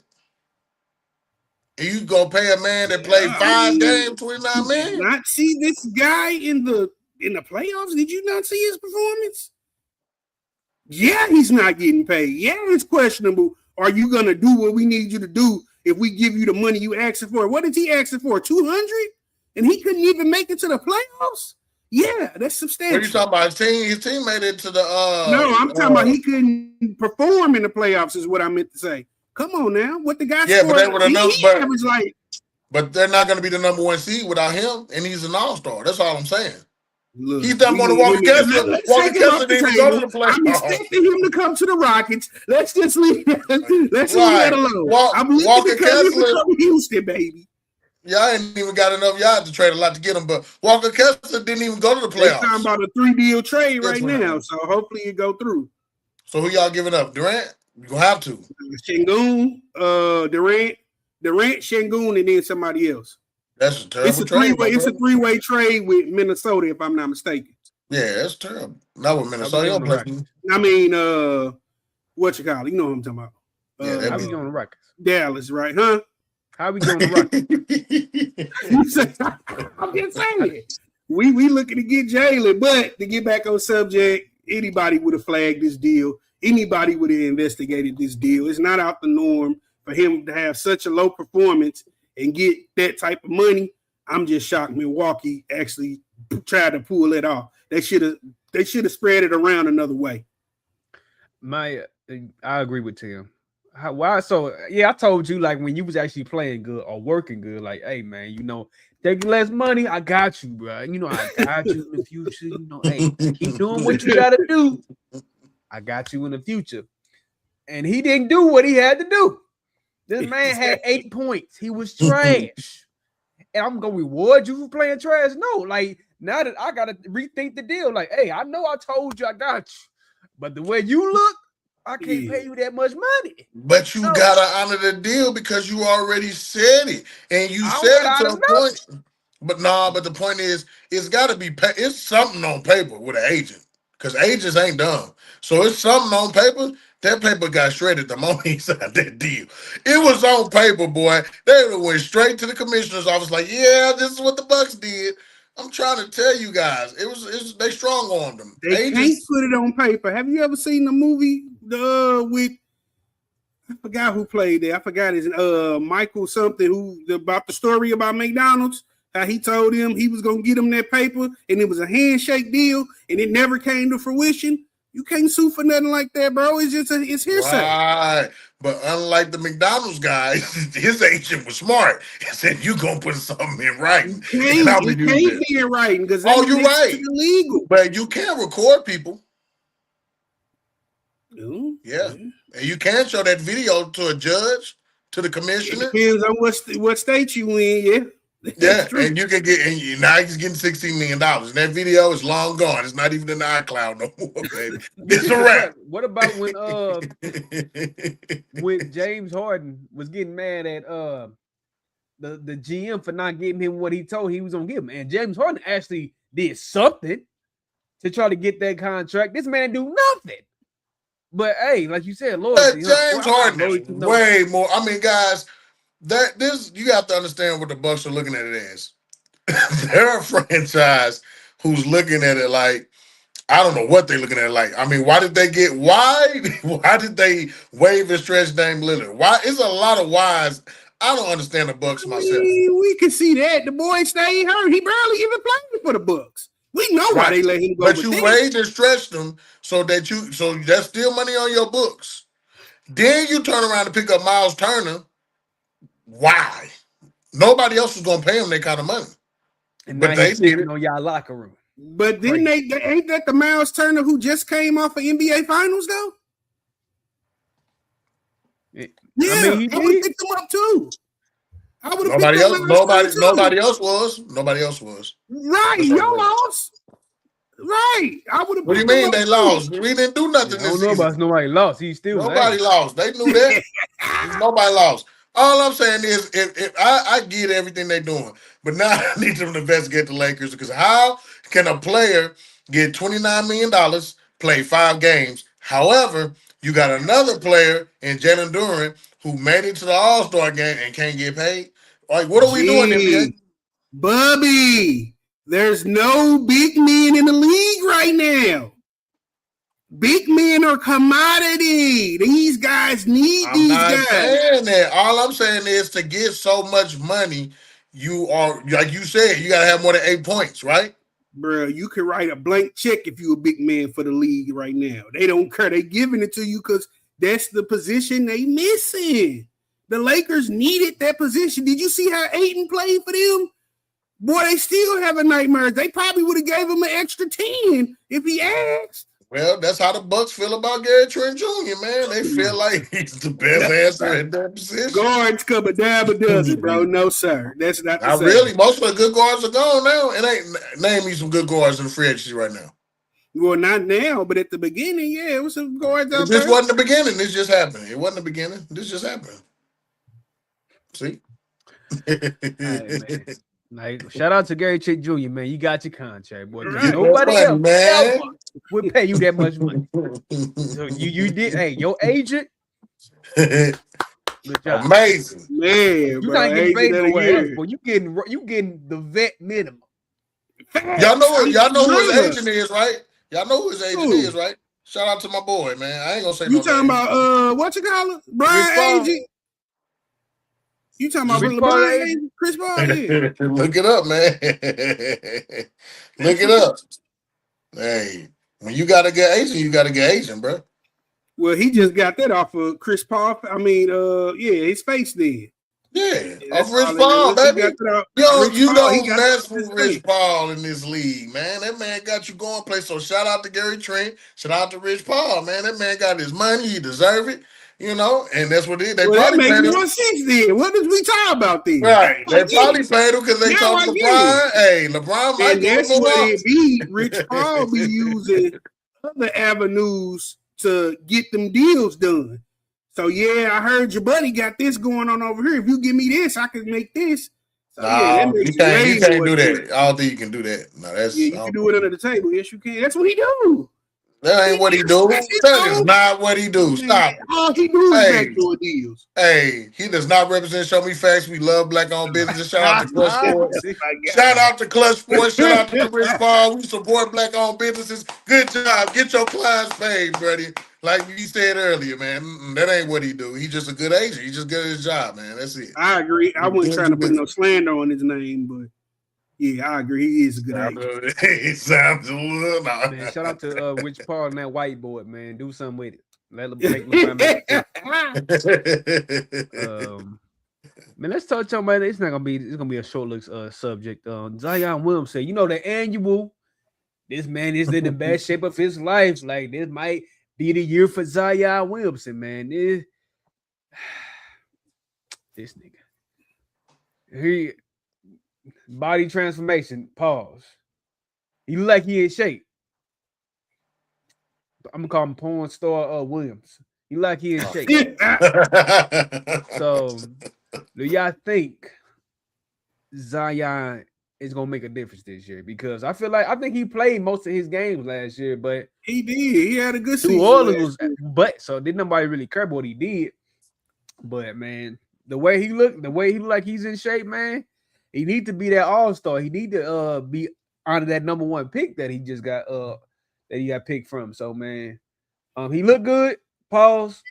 And you gonna pay a man that played 5 games, $29 million? Not see this guy in the playoffs? Did you not see his performance? Yeah, he's not getting paid. Yeah, it's questionable. Are you gonna do what we need you to do if we give you the money you asking for? What did he ask for? 200? And he couldn't even make it to the playoffs? Yeah, that's substantial. What are you talking about? His team made it to the No, I'm talking about he couldn't perform in the playoffs is what I meant to say. Come on now. What the guy scored, but they were but they're not gonna be the number 1 seed without him, and he's an all-star. That's all I'm saying. Look, he's done more than Walker Kessler. Walker Kessler didn't go to the playoffs. I'm expecting him to come to the Rockets. Let's just leave that alone. I'm Walker Kessler to come to Houston, baby. Y'all ain't even got enough yards to trade a lot to get him, but Walker Kessler didn't even go to the playoffs. They're talking about a 3-deal trade right now, so hopefully it go through. So who y'all giving up? Durant? You gonna have to. Şengün, Durant, Şengün, and then somebody else. That's a terrible trade. It's a 3-way trade with Minnesota, if I'm not mistaken. Yeah, that's terrible. Not with Minnesota. I mean, what you call it? You know what I'm talking about. How we doing the Rockets? Dallas, right? Huh? How we doing the Rockets? I'm just saying. We looking to get Jalen, but to get back on subject, anybody would have flagged this deal. Anybody would have investigated this deal. It's not out the norm for him to have such a low performance and get that type of money. I'm just shocked Milwaukee actually tried to pull it off. They should have spread it around another way. I agree with Tim. Why? So yeah, I told you like when you was actually playing good or working good, like, hey man, taking less money, I got you, bro. I got you in the future. Hey, keep doing what you gotta do. I got you in the future. And he didn't do what he had to do. This man had 8 points. He was trash. And I'm gonna reward you for playing trash. No, like now that I gotta rethink the deal. Like, hey, I know I told you I got you, but the way you look, I can't pay you that much money. But you gotta honor the deal because you already said it, and you said it to a point. But but the point is, it's got to be. It's something on paper with an agent, because agents ain't dumb. So it's something on paper. That paper got shredded the moment he signed that deal. It was on paper, boy. They went straight to the commissioner's office, like, yeah, this is what the Bucks did. I'm trying to tell you guys, they strong-armed them. They can't put it on paper. Have you ever seen the movie with I forgot who played there? I forgot his Michael something about the story about McDonald's. How he told him he was gonna get him that paper, and it was a handshake deal, and it never came to fruition. You can't sue for nothing like that, bro. It's just it's hearsay. Right. But unlike the McDonald's guy, his agent was smart. He said, "You gonna put something in writing?" It can't be in writing because you're right. Illegal. But you can record people. Ooh, yeah, and you can show that video to a judge, to the commissioner. It depends on what state you in. Yeah. Yeah, and you can get, and now he's getting $16 million. And that video is long gone. It's not even in the iCloud no more, baby. It's a wrap. What about when James Harden was getting mad at the GM for not giving him what he told he was gonna give him? And James Harden actually did something to try to get that contract. This man do nothing. But hey, like you said, Lord, James Harden is way more. I mean, guys. You have to understand what the Bucks are looking at it as. They're a franchise who's looking at it like, I don't know what they're looking at it like. I mean, why did they waive and stretch Dame Lillard? Why? It's a lot of whys. I don't understand the Bucks myself. We can see that. The boy stayed hurt. He barely even played for the Bucks. We know why they let him go. But you waived and stretched them so that's still money on your books. Then you turn around and pick up Miles Turner. Why? Nobody else was gonna pay him that kind of money, but they did it on y'all locker room. But then they ain't that the Miles Turner who just came off of NBA Finals though? Yeah, I would pick them up too. I would have nobody else was. Right, y'all lost. Right, I would have. What do you mean they lost? We didn't do nothing. I don't know about nobody lost. He's still nobody lost. They knew that. Nobody lost. All I'm saying is, if I get everything they're doing, but now I need them to investigate the Lakers, because how can a player get $29 million, play 5 games? However, you got another player in Jalen Duren who made it to the All-Star game and can't get paid. Like, what are we doing, NBA? Bubby, there's no big men in the league right now. Big men are commodity. These guys need these guys. Saying that. All I'm saying is, to get so much money, you are, like you said, you got to have more than 8 points, right? Bro, you can write a blank check if you're a big man for the league right now. They don't care. They giving it to you because that's the position they missing. The Lakers needed that position. Did you see how Ayton played for them? Boy, they still have a nightmare. They probably would have gave him an extra 10 if he asked. Well, that's how the Bucks feel about Gary Trent Jr., man. They feel like he's the best answer in that position. Guards come a dime a dozen, bro. No, sir. That's not the same. Really. Most of the good guards are gone now. And name me some good guards in the free agency right now. Well, not now, but at the beginning, yeah, it was some guards out there. This wasn't the beginning. This just happened. It wasn't the beginning. This just happened. See? Right, like, shout out to Gary Trent Jr., man. You got your contract, boy. Right. Nobody else would pay you that much money. So you did. Hey, your agent. Good job. Amazing, man. You not getting paid nowhere else, boy. You getting the vet minimum. Y'all know who his agent is, right? Y'all know who his agent is, right? Shout out to my boy, man. I ain't gonna say you talking about what you call it, Brian agent. You talking about LeBron, Chris Paul? Yeah. Look it up, man. Look it up. Hey, when you got a good agent, you got a good agent, bro. Well, he just got that off of Chris Paul. I mean, his face did. Yeah, off Rich Paul, baby. You don't mess with Rich Paul in this league, man. That man got you going place. So shout out to Gary Trent. Shout out to Rich Paul, man. That man got his money. He deserve it. You know, and that's what they well, probably that paid makes him. more sense then. What did we talk about then? Right. They probably paid him because they Now told I get LeBron, hey, LeBron might And give him that's a what lot. it be. Rich Paul be using other avenues to get them deals done. So yeah, I heard your buddy got this going on over here. If you give me this, I can make this. So yeah, that No, makes you can't do sense. that. I don't think you can do that. No, that's Yeah, you can do it under the table. Yes, you can. That's what he do. That ain't what he do. That is not what he do. Stop. All he do is backdoor deals. Hey, he does not represent Show Me Facts. We love black-owned businesses. Shout out to Clutch Sports. Shout out to Clutch Sports. Shout out to Rich Paul. We support black-owned businesses. Good job. Get your clients paid, buddy. Like you said earlier, man. That ain't what he do. He's just a good agent. He's just good at his job, man. That's it. I agree. I wasn't trying to put no slander on his name, but yeah, I agree. He is a good agent. It sounds a little. Man, shout out to Rich Paul and that whiteboard, man. Do something with it. Let him make LeBron. Man, let's touch on, man. It's gonna be a short look subject. Zion Williamson, you know, the annual. This man is in the best shape of his life. Like, this might be the year for Zion Williamson, man. This nigga. He body transformation. Pause. He look like he in shape. I'm gonna call him porn star Williams. He like he in shape. So, do y'all think Zion is gonna make a difference this year? Because I think he played most of his games last year, but he did. He had a good season. New Orleans was, so didn't nobody really care about what he did. But man, the way he looked like he's in shape, man. He need to be that all-star. He need to be under that number one pick that he just got that he got picked from. So man, he looked good. Pause.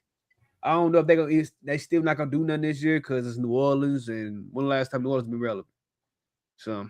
I don't know if they still not gonna do nothing this year because it's New Orleans, and when the last time New Orleans been relevant. So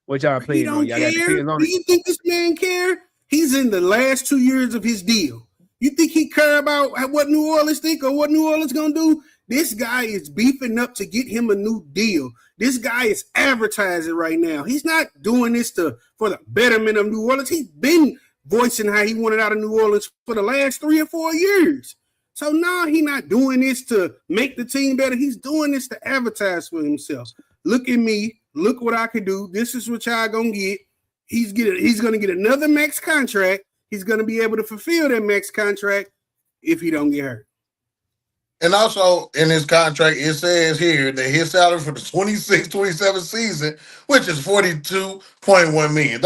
what y'all playing on? Y'all got opinions on it? Do you think this man care? He's in the last 2 years of his deal. You think he care about what New Orleans think or what New Orleans gonna do? This guy is beefing up to get him a new deal. This guy is advertising right now. He's not doing this for the betterment of New Orleans. He's been voicing how he wanted out of New Orleans for the last 3 or 4 years. So now he's not doing this to make the team better. He's doing this to advertise for himself. Look at me. Look what I could do. This is what y'all gonna get. He's gonna get another max contract. He's gonna be able to fulfill that max contract if he don't get hurt. And also in his contract, it says here that his salary for the 26-27 season, which is $42.1 million,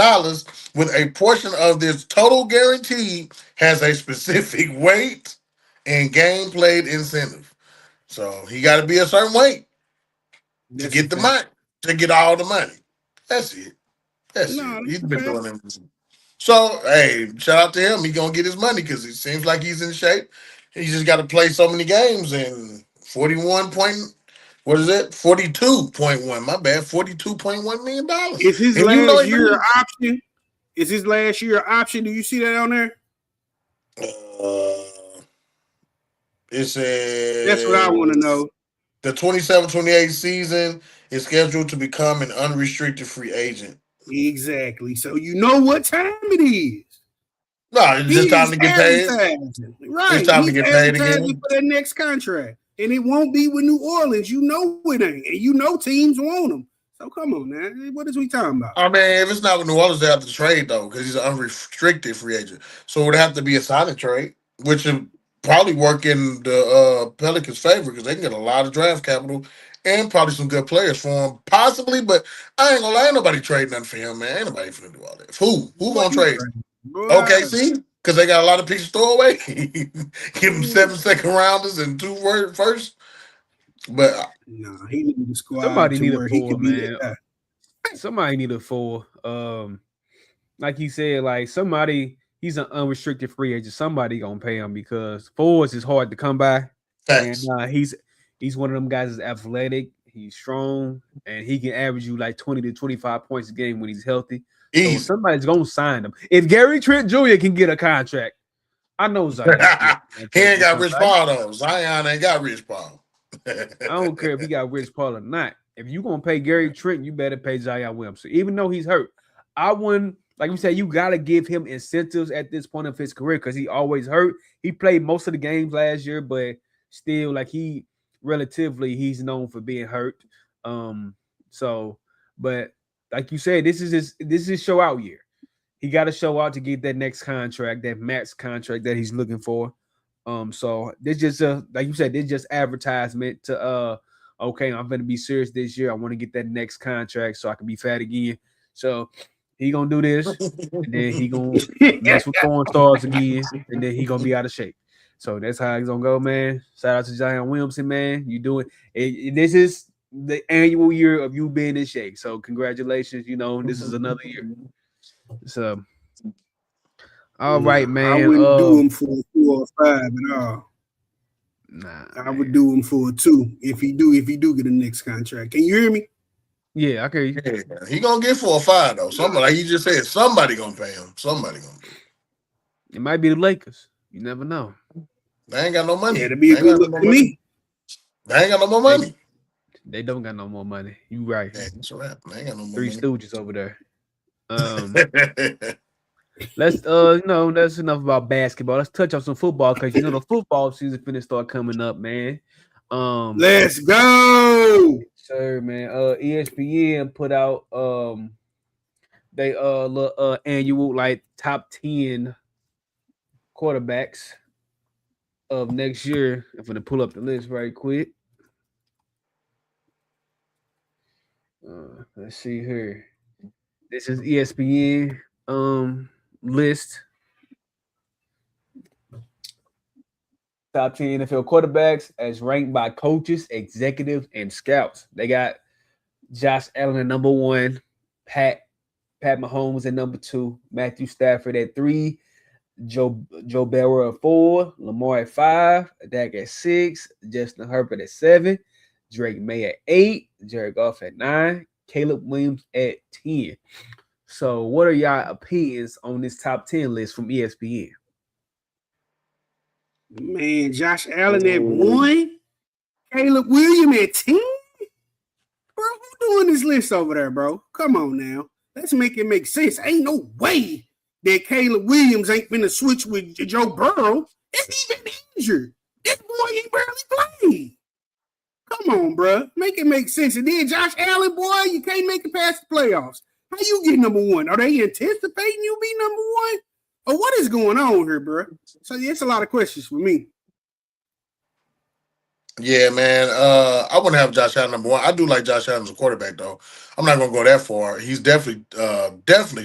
with a portion of this total guarantee, has a specific weight and game played incentive. So he got to be a certain weight to get the money, to get all the money. That's it. That's it. He's been doing everything. So, hey, shout out to him. He's going to get his money because it seems like he's in shape. He just got to play so many games and 42.1, my bad, $42.1 million. Is his last year option? Is his last year option? Do you see that on there? It says that's what I want to know. The 27-28 season is scheduled to become an unrestricted free agent. Exactly. So you know what time it is. No, it's just time to get paid. Right. It's time to get paid again for that next contract. And it won't be with New Orleans. You know it ain't. And you know teams want him. So come on, man. What is we talking about? I mean, if it's not with New Orleans, they have to trade, though, because he's an unrestricted free agent. So it would have to be a signing trade, which would probably work in the Pelicans' favor because they can get a lot of draft capital and probably some good players for him, possibly. But I ain't gonna lie, ain't nobody trading nothing for him, man. Ain't nobody finna do all that. Who gonna trade? OKC, because they got a lot of pieces to throw away. Give them 7 second-rounders and 2 first. But no, he need the squad. Somebody need a 4, man. Somebody need a 4. Like he said, like somebody. He's an unrestricted free agent. Somebody gonna pay him because 4s is hard to come by. Thanks. And he's one of them guys that's athletic. He's strong, and he can average you like 20 to 25 points a game when he's healthy. So somebody's gonna sign him. If Gary Trent Jr. can get a contract, I know Zion. He ain't got Rich Paul though. Zion ain't got Rich Paul. I don't care if he got Rich Paul or not. If you gonna pay Gary Trent, you better pay Zion Williamson, even though he's hurt. I wouldn't like we said, you gotta give him incentives at this point of his career because he always hurt. He played most of the games last year, but still, like he's known for being hurt. So, but like you said, this is his show out year. He got to show out to get that next contract, that max contract that he's looking for. So this just like you said, this just advertisement to okay, I'm gonna be serious this year. I want to get that next contract so I can be fat again. So he gonna do this, and then he gonna mess with porn stars again, and then he gonna be out of shape. So that's how it's gonna go, man. Shout out to Zion Williamson, man. You doing it? This is the annual year of you being in shape. So congratulations. You know, this is another year. So all right, man. I wouldn't do him for a 4 or 5 at all. Nah, I would do him for a 2 if he do get a next contract. Can you hear me? Yeah, I can. Yeah, he gonna get 4 or 5 though. Somebody, like you just said, somebody gonna pay him. Somebody gonna pay him. It might be the Lakers. You never know. They ain't got no money. Yeah, it'd be a good look to me. They ain't got no more money. They don't got no more money. You right. Yeah, that's a wrap. They ain't got no more Three money. Stooges over there. Let's that's enough about basketball. Let's touch on some football because the football season finna start coming up, man. Let's go, sir, man. ESPN put out they little annual like top 10 quarterbacks of next year. I'm gonna pull up the list right quick. Let's see here. This is ESPN list. Top 10 NFL quarterbacks as ranked by coaches, executives, and scouts. They got Josh Allen at number 1, Pat Mahomes at number 2, Matthew Stafford at 3, Joe Burrow at 4, Lamar at 5, Dak at 6, Justin Herbert at 7, Drake May at 8, Jared Goff at 9, Caleb Williams at 10. So, what are y'all opinions on this top 10 list from ESPN? Man, Josh Allen at 1, Caleb Williams at 10. Bro, who doing this list over there, bro? Come on now. Let's make it make sense. Ain't no way that Caleb Williams ain't finna switch with Joe Burrow. It's even injured. This boy ain't barely played. Come on, bro. Make it make sense. And then Josh Allen, boy, you can't make it past the playoffs. How you get number 1? Are they anticipating you be number 1? Or what is going on here, bro? So yeah, it's a lot of questions for me. Yeah, man. I wouldn't have Josh Allen number 1. I do like Josh Allen as a quarterback, though. I'm not gonna go that far. He's definitely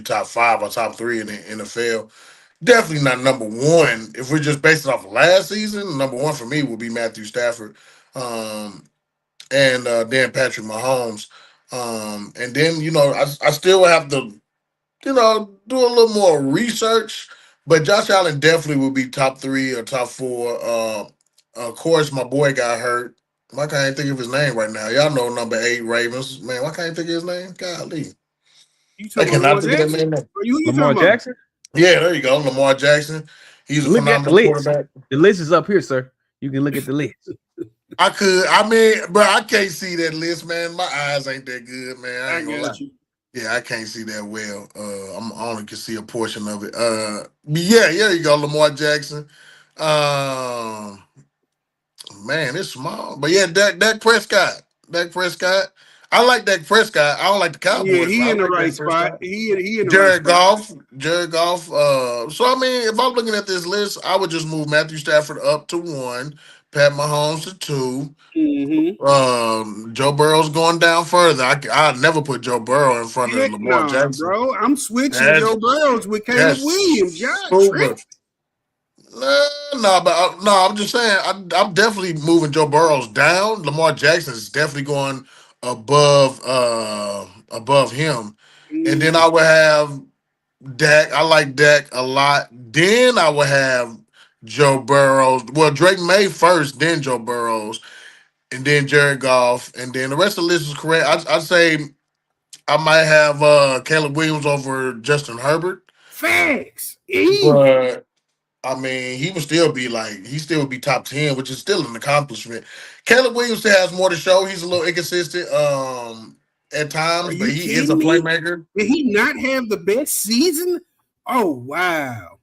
top 5 or top 3 in the NFL. Definitely not number 1. If we're just based it off of last season, number 1 for me would be Matthew Stafford, and then Patrick Mahomes. And then I still have to do a little more research, but Josh Allen definitely would be top 3 or top 4. Of course, my boy got hurt. Why can't I think of his name right now? Y'all know number 8 Ravens. Man, why can't I think of his name? Golly. You talking about Lamar Jackson? Lamar Jackson? Yeah, there you go. Lamar Jackson. He's a phenomenal quarterback. The list is up here, sir. You can look at the list. I could. I mean, bro, I can't see that list, man. My eyes ain't that good, man. I ain't gonna lie. You. Yeah, I can't see that well. I only can see a portion of it. Yeah, you go, Lamar Jackson. Man, it's small. But yeah, Dak Prescott. I like Dak Prescott. I don't like the Cowboys. Yeah, he in the right spot. He in the Jared right spot. Jared Goff. So I mean, if I'm looking at this list, I would just move Matthew Stafford up to 1, Pat Mahomes to 2. Mm-hmm. Joe Burrow's going down further. I'd never put Joe Burrow in front of Lamar Jackson. Bro, I'm switching Joe Burrows with Caleb Williams. I'm just saying I'm definitely moving Joe Burrows down. Lamar Jackson is definitely going above him. And then I would have Dak. I like Dak a lot. Then I would have Joe Burrows. Well, Drake May first, then Joe Burrows, and then Jared Goff, and then the rest of the list is correct. I'd say I might have Caleb Williams over Justin Herbert. Facts. But I mean, he would still be top 10, which is still an accomplishment. Caleb Williams still has more to show. He's a little inconsistent. at times, but he is a playmaker. Did he not have the best season? Oh, wow.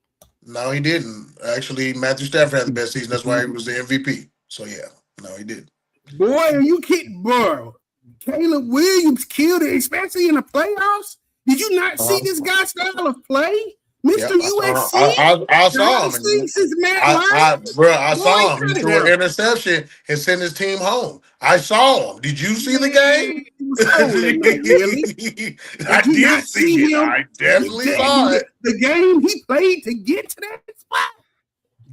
No, he didn't. Actually, Matthew Stafford had the best season. That's why he was the MVP. So, yeah. No, he didn't. Boy, are you kidding? Bro, Caleb Williams killed it, especially in the playoffs. Did you not see this guy's style of play? Mr. USC? I saw him. Since Matt I saw him. He threw an interception and sent his team home. I saw him. Did you see the game? I did see it. I definitely saw it. The game he played to get to that spot.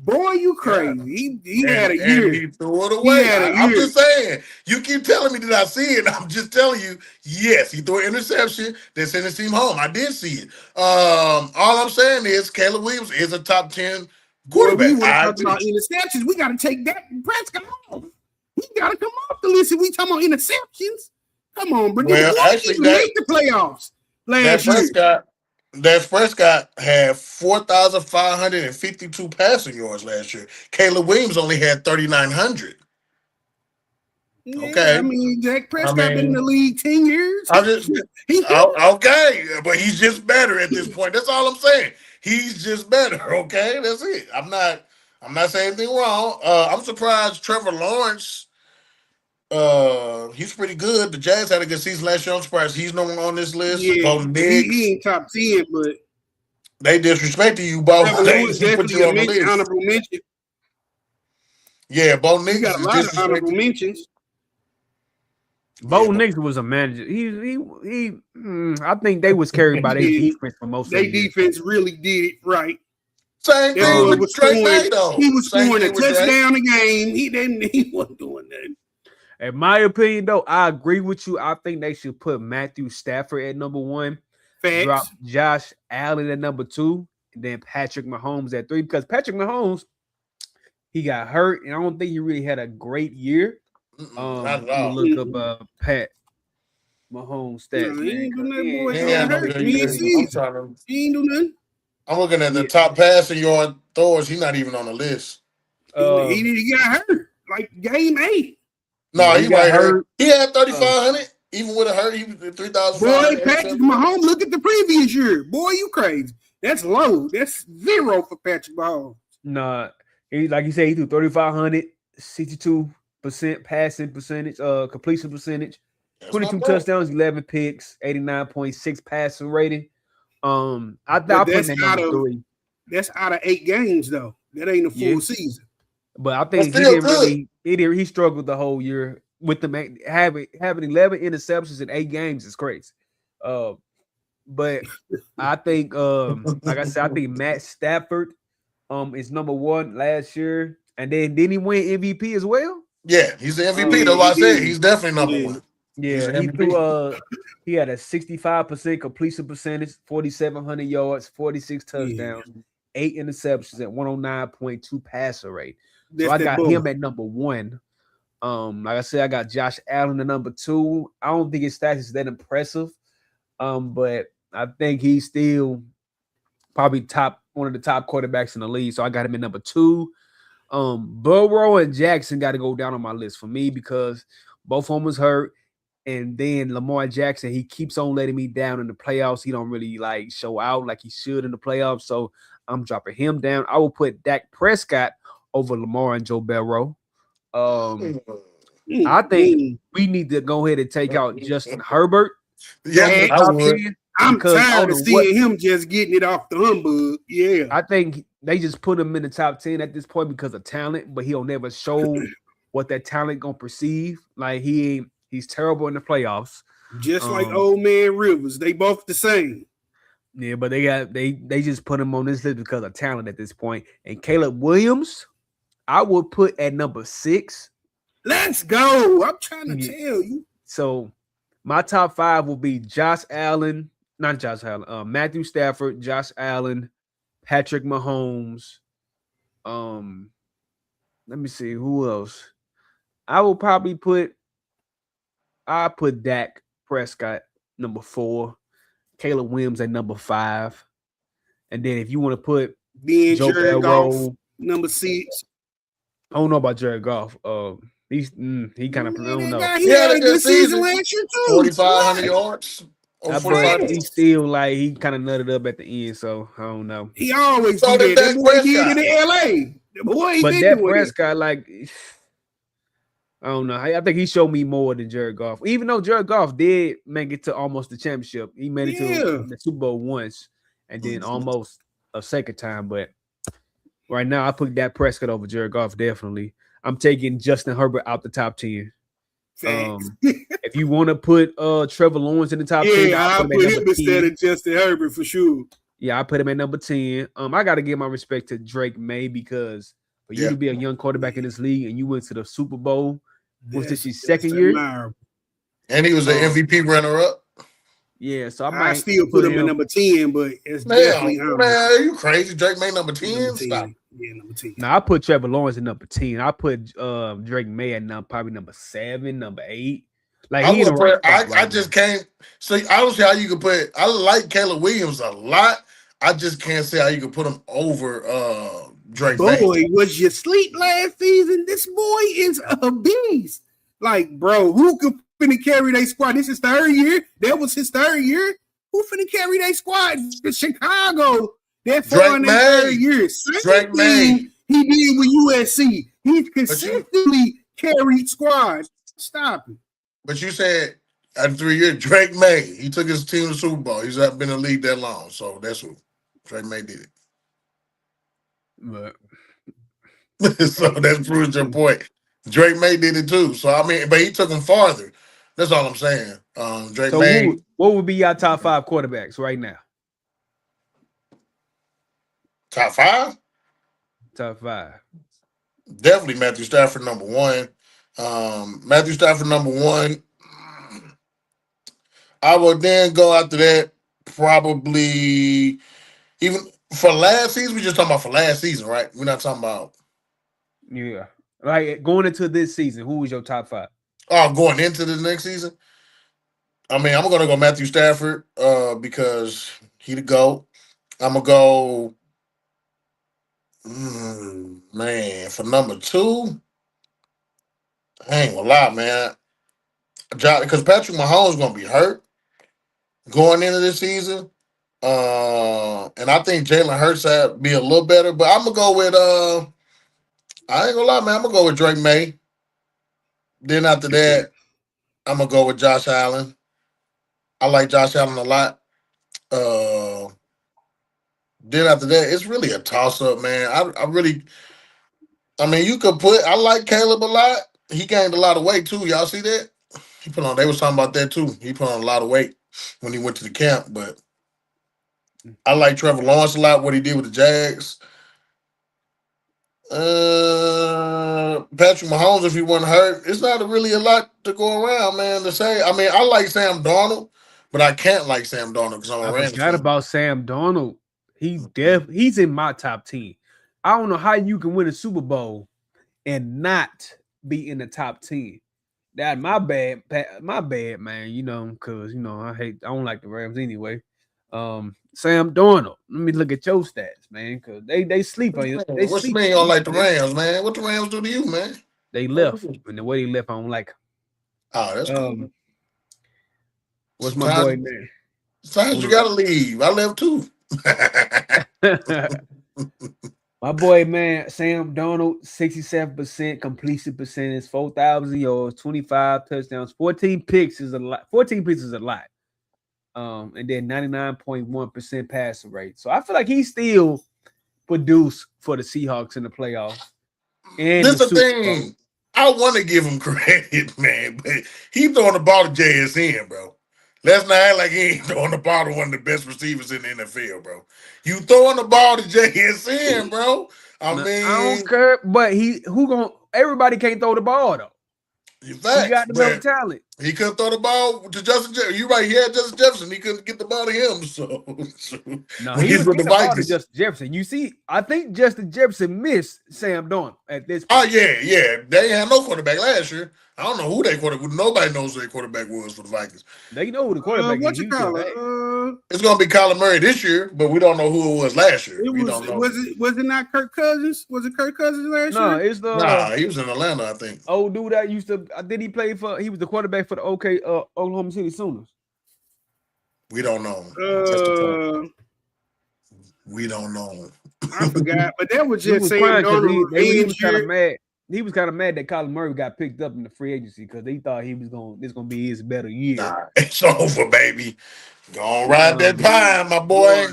Boy, you crazy. He had a year. He threw it away. I'm just saying. You keep telling me that I see it. I'm just telling you, yes, he threw an interception that sent his team home. I did see it. All I'm saying is Caleb Williams is a top 10 quarterback. We want to talk about interceptions. We got to take that Prescott off. He got to come off the list if we talking about interceptions. Come on, bro. Well, actually, make the playoffs last year. Dak Prescott had 4,552 passing yards last year. Caleb Williams only had 3,900. Okay. I mean, Dak Prescott been in the league 10 years. Okay, but he's just better at this point. That's all I'm saying. He's just better. Okay, that's it. I'm not saying anything wrong. I'm surprised Trevor Lawrence. He's pretty good. The Jags had a good season last year. I'm surprised he's no one on this list. Yeah, he ain't top 10, but they disrespected you, Bo. They put you on the list. Honorable mention. Yeah, Bo Nix got a lot of honorable mentions. Bo Nix was a manager. I think they was carried by their defense for most of the year. Their defense really did it right. Same thing with Trey Nato. He was scoring a touchdown a game. He wasn't doing that. In my opinion, though, I agree with you. I think they should put Matthew Stafford at number 1, drop Josh Allen at number 2, and then Patrick Mahomes at 3. Because Patrick Mahomes, he got hurt, and I don't think he really had a great year. Not at all. Look up Pat Mahomes stats. He ain't do nothing, boy. He ain't do nothing. I'm looking at the top passing yard throwers. He's not even on the list. He got hurt like game 8. No, he got hurt. He had 3,500. Even with a hurt, he was 3,000. Boy, Patrick Mahomes, look at the previous year. Boy, you crazy. That's low. That's 0 for Patrick Mahomes. Nah, like you said, he threw 3,500, 62% passing percentage, completion percentage, 22 touchdowns, 11 picks, 89.6 passing rating. I put him at number 3. That's out of 8 games, though. That ain't a full season. But I think he struggled the whole year with them having 11 interceptions in 8 games is crazy. But I think, like I said, I think Matt Stafford is number 1 last year, and then didn't he win MVP as well? Yeah, he's the MVP. That's what I said. He's definitely number 1. Yeah, he had a 65% completion percentage, 4,700 yards, 46 touchdowns, 8 interceptions, and 109.2 passer rate. So I got him at number 1. Like I said, I got Josh Allen at number 2. I don't think his stats is that impressive, but I think he's still probably one of the top quarterbacks in the league. So I got him at number 2. Burrow and Jackson got to go down on my list for me because both of them was hurt. And then Lamar Jackson, he keeps on letting me down in the playoffs. He don't really show out like he should in the playoffs. So I'm dropping him down. I will put Dak Prescott over Lamar and Joe Burrow. I think we need to go ahead and take out Justin Herbert. Yeah, I'm tired of seeing him just getting it off the humbug. Yeah, I think they just put him in the top 10 at this point because of talent, but he'll never show what that talent gonna perceive. Like he's terrible in the playoffs. Just like old man Rivers, they both the same. Yeah, but they just put him on this list because of talent at this point. And Caleb Williams, I would put at number 6. Let's go. I'm trying to tell you. So my top 5 will be Matthew Stafford, Josh Allen, Patrick Mahomes. Let me see who else. I'll put Dak Prescott number 4, Caleb Williams at number 5, and then if you want to put Joe Burrow number 6. I don't know about Jared Goff. He kind of I don't know. He had a good season last year too. 4,500 yards. But he still like he kind of nutted up at the end, so I don't know. He always do that. That boy did it in LA. The boy, but Dak Prescott, like, I don't know. I think he showed me more than Jared Goff. Even though Jared Goff did make it to almost the championship, he made it to the Super Bowl once, and then almost a second time. But right now, I put Dak Prescott over Jared Goff. Definitely, I'm taking Justin Herbert out the top 10. If you want to put Trevor Lawrence in the top 10, I'll put him instead of Justin Herbert for sure. Yeah, I put him at number 10. I got to give my respect to Drake May because for you to be a young quarterback in this league and you went to the Super Bowl, was this your second year? And he was an MVP runner-up. Yeah, so I still put him at number 10, but it's definitely man, are you crazy? Drake May number 10? Number 10. Stop. Yeah, number 10. Now I put Trevor Lawrence at number 10. I put Drake May at probably number 7, number 8. Like I just can't see. I don't see how you could put. I like Caleb Williams a lot. I just can't see how you could put him over Drake May. Boy, was you sleep last season? This boy is a beast. Like, bro, who could finna carry their squad? This is third year. That was his third year. Who finna carry their squad? The Chicago. That far in their third year. Drake May. He did with USC. He's consistently carried squads. Stop it. But you said after 3 years, Drake May, he took his team to the Super Bowl. He's not been in the league that long, so that's who Drake May did it. But so that proves your point. Drake May did it too. So I mean, but he took him farther. That's all I'm saying. Drake May. What would be your top 5 quarterbacks right now? Top 5? Top 5. Definitely Matthew Stafford number 1. Matthew Stafford number 1. I would then go after that probably even for last season. We just talking about for last season, right? We're not talking about like going into this season. Who was your top 5? Oh, going into the next season. I mean, I'm gonna go Matthew Stafford because he the GOAT. I'm gonna go man for number 2. I ain't gonna lie, man. Because Patrick Mahomes is gonna be hurt going into this season. And I think Jalen Hurts would be a little better, but I'm gonna go with I ain't gonna lie, man. I'm gonna go with Drake May. Then after that, I'm gonna go with Josh Allen. I like Josh Allen a lot. Then after that, it's really a toss-up, man. I mean, you could put. I like Caleb a lot. He gained a lot of weight too. Y'all see that? They was talking about that too. He put on a lot of weight when he went to the camp. But I like Trevor Lawrence a lot. What he did with the Jags. Patrick Mahomes, if he wasn't hurt, it's not really a lot to go around, man. To say. I mean, I like Sam Darnold, but I can't like Sam Darnold because I'm a Rams fan. I forgot about Sam Darnold. He's in my top 10. I don't know how you can win a Super Bowl and not be in the top 10. That my bad, man. You know, because I don't like the Rams anyway. Sam Darnold. Let me look at your stats, man, because they sleep on you. What you mean you don't like the Rams, man? What the Rams do to you, man? They left, and the way they left, I don't like them. Oh, that's cool. What's my boy name? Sometimes you gotta leave. I left too. My boy, man, Sam Darnold, 67% completion percentage, 4,000 yards, 25 touchdowns, 14 picks is a lot. 14 picks is a lot. And then 99.1% passing rate. So I feel like he still produced for the Seahawks in the playoffs. And this is the thing. I want to give him credit, man, but he throwing the ball to JSN, bro. Let's not act like he ain't throwing the ball to one of the best receivers in the NFL, bro. You throwing the ball to JSN, bro. I mean, I don't care, but everybody can't throw the ball though. He got the talent. He couldn't throw the ball to Justin Jefferson. You right, he had Justin Jefferson. He couldn't get the ball to him. So no, he was getting the ball to Justin Jefferson. You see, I think Justin Jefferson missed Sam Darnold at this point. Oh, yeah. They ain't had no quarterback last year. I don't know who their quarterback. Nobody knows who their quarterback was for the Vikings. They know who the quarterback is. What you call it? It's gonna be Kyler Murray this year, but we don't know who it was last year. We don't know. Was it not Kirk Cousins? Was it Kirk Cousins last year? No, it's the he was in Atlanta, I think. Old dude that used to. Did he play for? He was the quarterback for the Oklahoma City Sooners. We don't know. We don't know. I forgot, but that was just saying. He was kind of mad. He was kind of mad that Kyler Murray got picked up in the free agency because they thought he was this gonna be his better year. Nah, it's over, baby. Gonna ride that pine, my boy.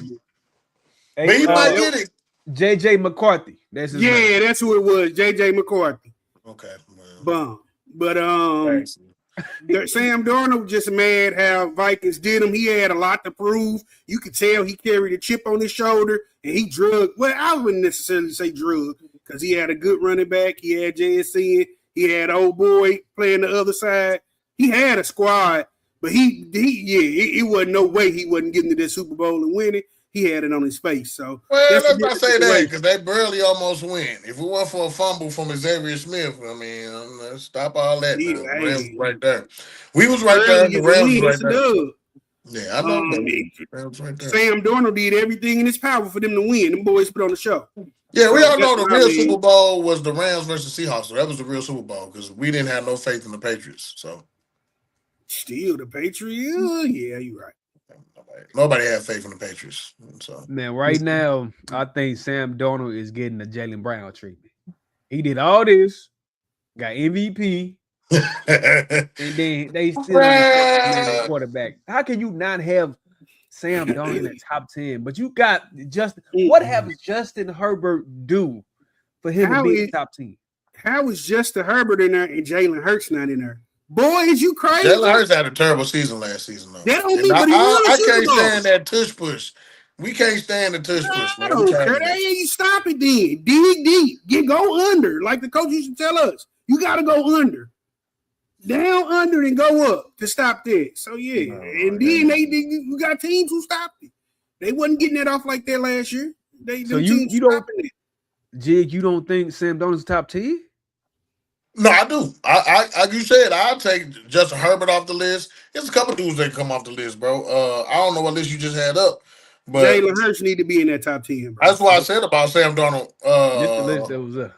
Hey, but he might get it. JJ McCarthy. That's his name. That's who it was. JJ McCarthy. Okay. Bum. But Sam Darnold just mad how Vikings did him. He had a lot to prove. You could tell he carried a chip on his shoulder and he drugged. Well, I wouldn't necessarily say drug because he had a good running back. He had JSN. He had old boy playing the other side. He had a squad, but it wasn't no way he wasn't getting to this Super Bowl and winning. He had it on his face. So let's not say that because they barely almost win. If it weren't for a fumble from Xavier Smith, I mean, stop all that. The Rams was right there. We was right there. The Rams was right there. Yeah, I know. Sam Darnold did everything in his power for them to win. Them boys put on the show. Yeah, we all know the real Super Bowl was the Rams versus Seahawks. So that was the real Super Bowl because we didn't have no faith in the Patriots. So still the Patriots. Yeah, you're right. Nobody had faith in the Patriots. So man, right now, I think Sam Darnold is getting the Jaylen Brown treatment. He did all this, got MVP, and then they still have quarterback. How can you not have Sam Darnold in the top 10? But you got what has Justin Herbert do for him to be in the top 10? How is Justin Herbert in there and Jalen Hurts not in there? Boy, is you crazy? Jalen Hurts had a terrible season last season, though. That don't mean I can't stand that tush push. We can't stand the tush push, man. I don't care. You stop it then. Dig deep. Go under. Like the coach used to tell us. You got to go under. Down, under, and go up to stop that. So, yeah. And then you got teams who stopped it. They wasn't getting that off like that last year. You don't Jig, you don't think Sam Darnold's top 10? No, I do. I like you said, I'll take Justin Herbert off the list. There's a couple dudes that come off the list, bro. I don't know what list you just had up, but Jalen Hurts need to be in that top 10, bro. That's what I said about Sam Darnold. Just the list that was up.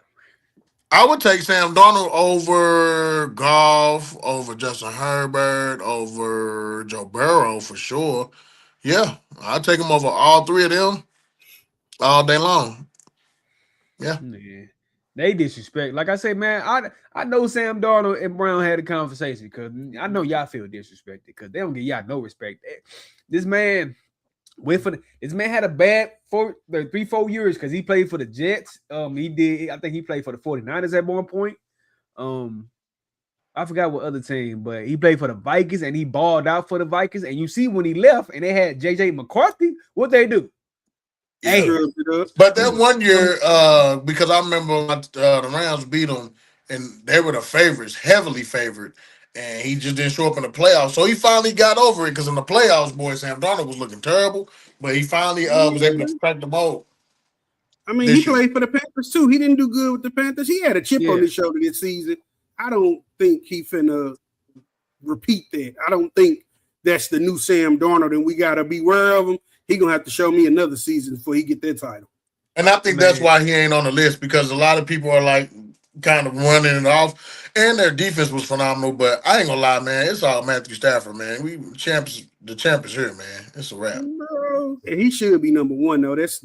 I would take Sam Darnold over Goff, over Justin Herbert, over Joe Burrow for sure. Yeah, I'll take him over all three of them all day long. Yeah. They disrespect. Like I said, man, I know Sam Darnold and Brown had a conversation because I know y'all feel disrespected because they don't give y'all no respect. This man had a bad 3-4 years because he played for the Jets. I think he played for the 49ers at one point. I forgot what other team, but he played for the Vikings and he balled out for the Vikings. And you see when he left and they had JJ McCarthy, what they do? Hey, but that one year, because I remember the Rams beat them, and they were the favorites, heavily favored, and he just didn't show up in the playoffs. So he finally got over it because in the playoffs, boy, Sam Darnold was looking terrible, but he finally was able to crack the mold. I mean, he played for the Panthers too. He didn't do good with the Panthers. He had a chip on his shoulder this season. I don't think he finna repeat that. I don't think that's the new Sam Darnold, and we gotta beware of him. He gonna have to show me another season before he get that title. And I think that's why he ain't on the list because a lot of people are like kind of running it off, and their defense was phenomenal. But I ain't gonna lie, man, it's all Matthew Stafford, man. The champ is here, man. It's a wrap. Bro, and he should be number one though. That's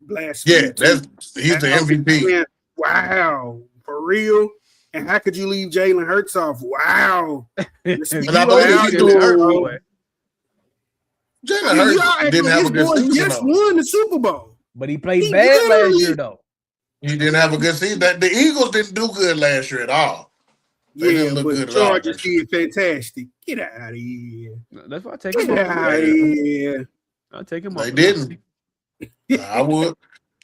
blasphemy. Yeah, he's the MVP. Man, wow, for real. And how could you leave Jalen Hurts off? Wow. And I believe Jalen Hurts didn't have a good season. Just won the Super Bowl. But he played bad last year, though. He didn't have a good season. The Eagles didn't do good last year at all. They didn't look good at all. Chargers did fantastic. Get out of here. That's why I take him off. Get out of here. I'll take him off. They didn't. I would.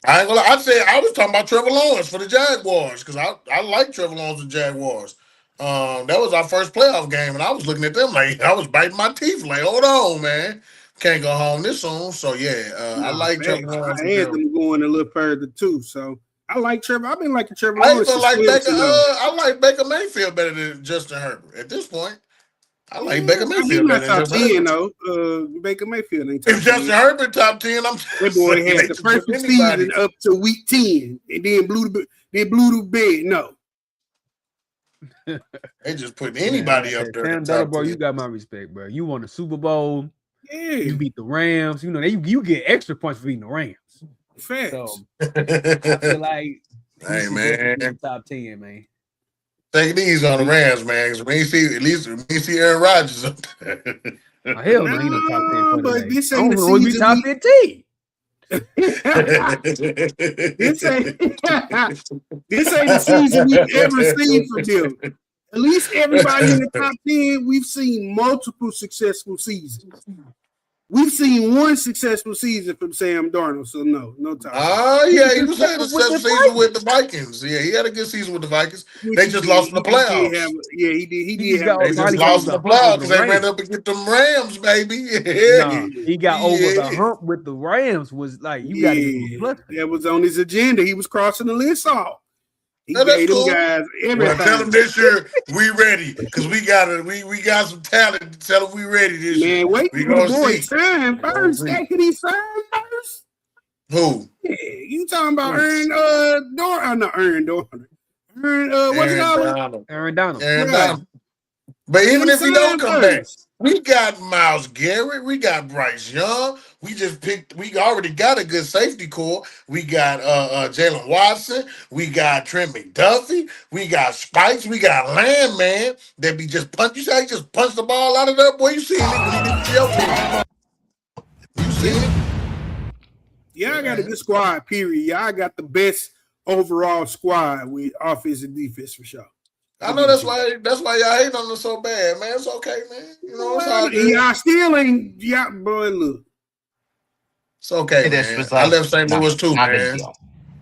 I ain't gonna lie. I was talking about Trevor Lawrence for the Jaguars because I like Trevor Lawrence and Jaguars. That was our first playoff game, and I was looking at them like I was biting my teeth. Like, hold on, man, can't go home this soon. So yeah, I like Trevor Lawrence. I had them going a little further too. So I like Trevor. I've been liking Trevor I Lawrence. even like Baker. I like Baker Mayfield better than Justin Herbert at this point. I like Baker Mayfield better than Justin Herbert. Though. Baker Mayfield ain't top 10. If Justin Herbert top 10, I'm that boy had the perfect season up to week 10 and then blew the bed. No. They just put anybody up there. Sam Darnold, bro, you got my respect, bro. You won the Super Bowl. Yeah. You beat the Rams. You know, you get extra points for beating the Rams. Facts. So I feel like hey man, top 10, man. Take it easy on the Rams, man. Because we see Aaron Rodgers up there. Hell no, he no top 10. But this ain't the season. Be top 15. This ain't the season we've ever seen from them. At least everybody in the top 10, we've seen multiple successful seasons. We've seen one successful season from Sam Darnold, so no top. Oh, yeah, he was having a successful season with the Vikings. Yeah, he had a good season with the Vikings. They just lost in the playoffs. He did. They just lost in the playoffs because they ran up against them Rams, baby. Yeah. He got over the hump with the Rams. Was like you got to. That was on his agenda. He was crossing the list off. He no, gave them cool. guys everything. Well, tell them this year we ready because we got some talent. Tell them we ready this year. Man, wait for the boy sign first. Can he sign first? Who? Yeah, you talking about Aaron Dort? Not Aaron Dort. Aaron Donald. But even if he don't come back, we got Myles Garrett, we got Bryce Young. We already got a good safety core. We got Jalen Watson, we got Trent McDuffie, we got Spikes, we got Landman that be just punch. You say he just punched the ball out of there, boy. You seen it when he did the jail team. You seen it? Yeah, I got a good squad, period. Yeah, I got the best overall squad with offense and defense for sure. I know that's why y'all hate on us so bad, man. It's okay, man. You know what I'm saying? Y'all still ain't boy, look. It's okay, man. Like, I left St. Louis too, man.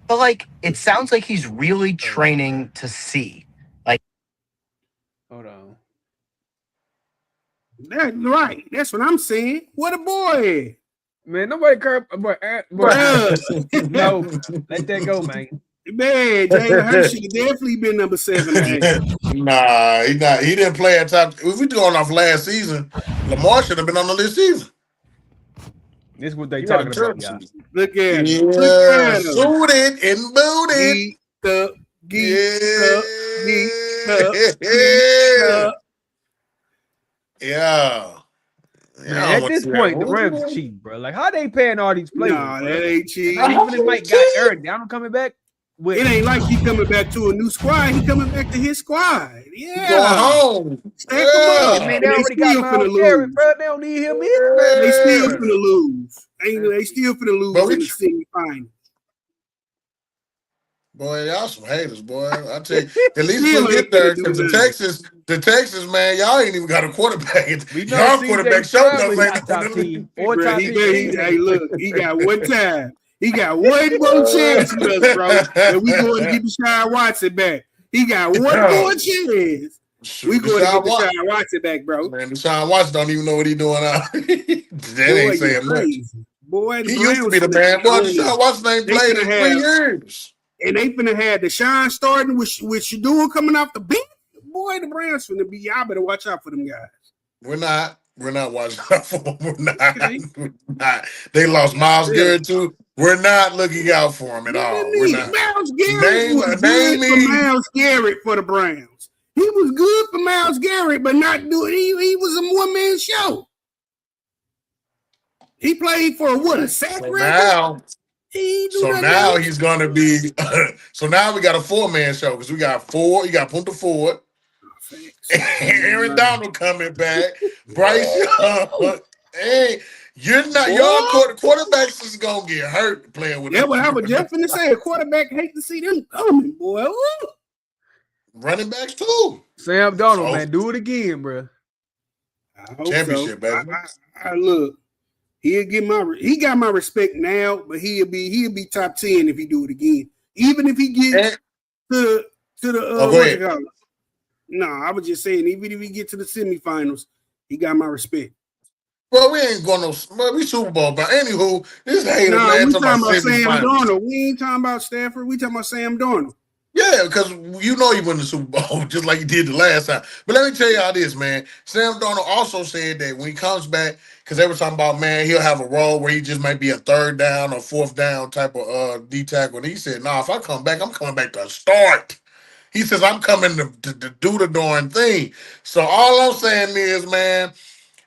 But like, it sounds like he's really training to see. Like, hold on. That's right. That's what I'm saying. What a boy. Man, nobody care. No, let that go, man. Man, Jalen Hurts should have definitely been number 7 or 8. Nah, he not. He didn't play at top. If we going off last season, Lamar should have been on the list season. This is what they talking about, y'all. Look at him. Yeah, suited and booted. Yeah. Man, at this point, the Rams are cheating, bro. Like, how they paying all these players? Nah, that ain't cheating. Even if Mike got Aaron Donald coming back. It ain't like he coming back to a new squad. He coming back to his squad. Yeah. Going home. Stack him up. Man, they already got Myles Garrett, bro. They don't need him either. They still finna lose. They still finna lose in the semifinals. Boy, y'all some haters, boy. I tell you, at least we'll get there because the Texas, man, y'all ain't even got a quarterback. Y'all quarterback showed up, man. Hey, look, he got one time. He got one more chance with us, bro. And we going to get Deshaun Watson back. He got one more chance. We going to get Deshaun Watson back, bro. Man, Deshaun Watson don't even know what he doing out. That ain't saying much. Boy, he used to be the man. Boy, Deshaun Watson ain't played in 3 years. And they finna have Deshaun starting with Shador coming off the bench. Boy, the Browns finna be. Y'all better watch out for them guys. We're not watching out for them. We're not. They lost Myles Garrett too. We're not looking out for him at all. We're not. Myles Garrett was good for Myles Garrett for the Browns. He was good for Myles Garrett, but not doing. He was a one-man show. He played for a sack record. So now he's gonna be. So now we got a 4-man show because we got 4. You got Punta Ford, Aaron Donald coming back, Bryce Young. Hey, you're not. Your quarterbacks is gonna get hurt playing with. Yeah, what I was just finna say. A quarterback hate to see them coming, boy. Ooh. Running backs too. Sam Darnold, man, do it again, bro. Championship, baby. I look. He got my respect now, but he'll be top 10 if he do it again. Even if he gets to the No, I was just saying, even if he get to the semifinals, he got my respect. Bro, we ain't going we Super Bowl, but anywho, this hater man we talking about Sam semifinals. Darnold. We ain't talking about Stafford. We talking about Sam Darnold. Yeah, because you know he won the Super Bowl just like he did the last time. But let me tell y'all this, man. Sam Darnold also said that when he comes back, because they were talking about, man, he'll have a role where he just might be a third down or fourth down type of D tackle. And he said, nah, if I come back, I'm coming back to start. He says, I'm coming to do the darn thing. So all I'm saying is, man,